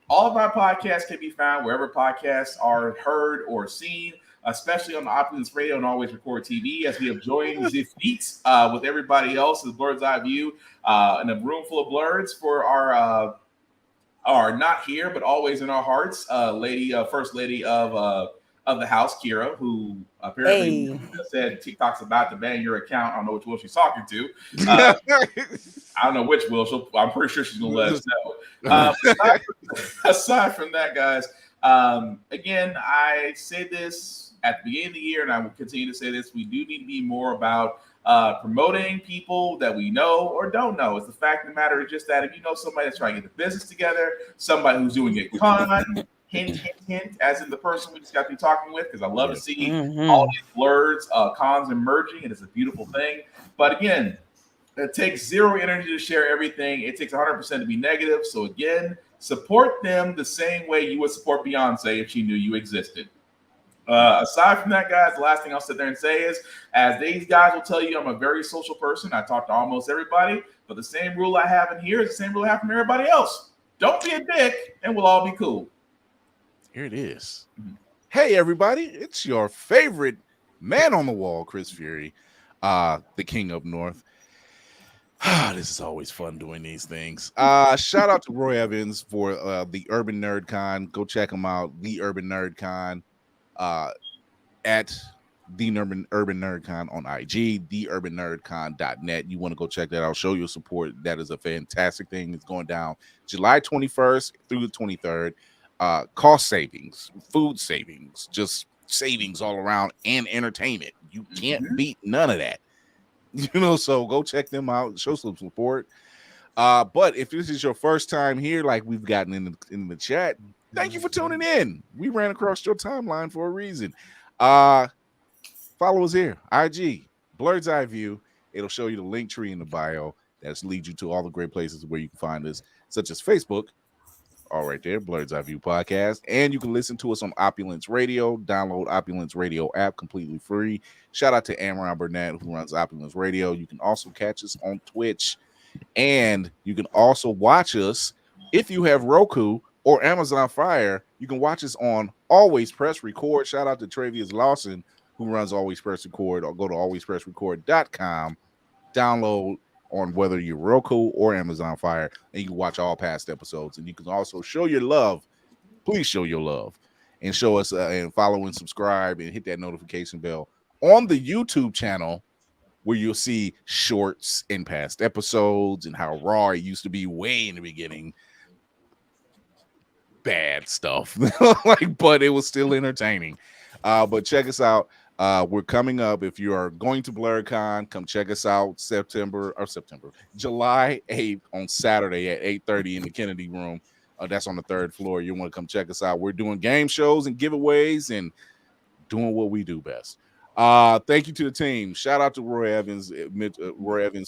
All of our podcasts can be found wherever podcasts are heard or seen, especially on the Opulence Radio and Always Record TV, as we have joined the feats with everybody else as Blerd's Eye View in a room full of blurs for our not here but always in our hearts, first lady of the house, Kira, who apparently said TikTok's about to ban your account. I don't know which Will she's talking to. I don't know which Will. I'm pretty sure she's going to let us know. Aside from that, guys, again, I say this at the beginning of the year, and I will continue to say this. We do need to be more about promoting people that we know or don't know. It's the fact of the matter is just that if you know somebody that's trying to get the business together, somebody who's doing a con, hint, as in the person we just got to be talking with, because I love to see all these blurs, cons emerging, and it's a beautiful thing. But again, it takes zero energy to share everything. It takes 100% to be negative. So again, support them the same way you would support Beyonce if she knew you existed. Aside from that, guys, the last thing I'll sit there and say is, as these guys will tell you, I'm a very social person. I talk to almost everybody, but the same rule I have in here is the same rule I have from everybody else. Don't be a dick, and we'll all be cool. Here it is. Hey, everybody. It's your favorite man on the wall, Chris Fury, the king up north. This is always fun doing these things. Shout out to Roy Evans for the Urban Nerd Con. Go check him out, the Urban Nerd Con, at the Urban Nerd Con on IG, theurbannerdcon.net. You want to go check that out, show your support. That is a fantastic thing. It's going down July 21st through the 23rd. Cost savings, food savings, just savings all around, and entertainment. You can't beat none of that. So go check them out, show some support. But if this is your first time here, like we've gotten in the chat, thank you for tuning in. We ran across your timeline for a reason. Follow us here, IG, Blerd's Eye View. It'll show you the link tree in the bio that leads you to all the great places where you can find us, such as Facebook. All right there, Blerd's Eye View Podcast. And you can listen to us on Opulence Radio. Download Opulence Radio app completely free. Shout out to Amron Burnett, who runs Opulence Radio. You can also catch us on Twitch. And you can also watch us if you have Roku or Amazon Fire. You can watch us on Always Press Record. Shout out to Travius Lawson, who runs Always Press Record. Or go to alwayspressrecord.com. Download on whether you're Roku or Amazon Fire, and you can watch all past episodes. And you can also show your love. Please show your love and show us and follow and subscribe and hit that notification bell on the YouTube channel, where you'll see shorts and past episodes and how raw it used to be way in the beginning. Bad stuff, but it was still entertaining. But check us out. We're coming up. If you are going to Blerdcon, come check us out July 8th on Saturday at 8:30 in the Kennedy Room. That's on the 3rd floor. You want to come check us out. We're doing game shows and giveaways and doing what we do best. Thank you to the team. Shout out to Roy Evans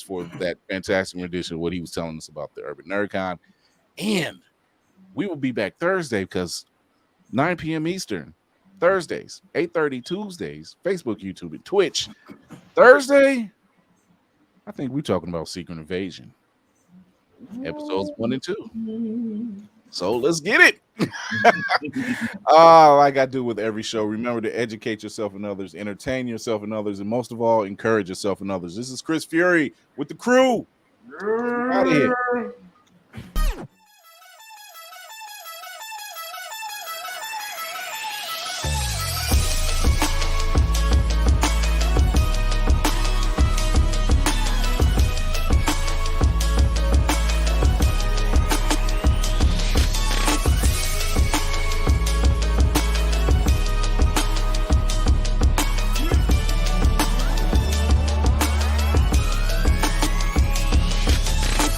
for that fantastic rendition of what he was telling us about the Urban Nerdcon. And we will be back Thursday because 9 p.m. Eastern, Thursdays, 8:30 Tuesdays, Facebook, YouTube, and Twitch. Thursday, I think we're talking about Secret Invasion, episodes 1 and 2. So let's get it. Like I do with every show, remember to educate yourself and others, entertain yourself and others, and most of all, encourage yourself and others. This is Chris Fury with the crew. Out of here.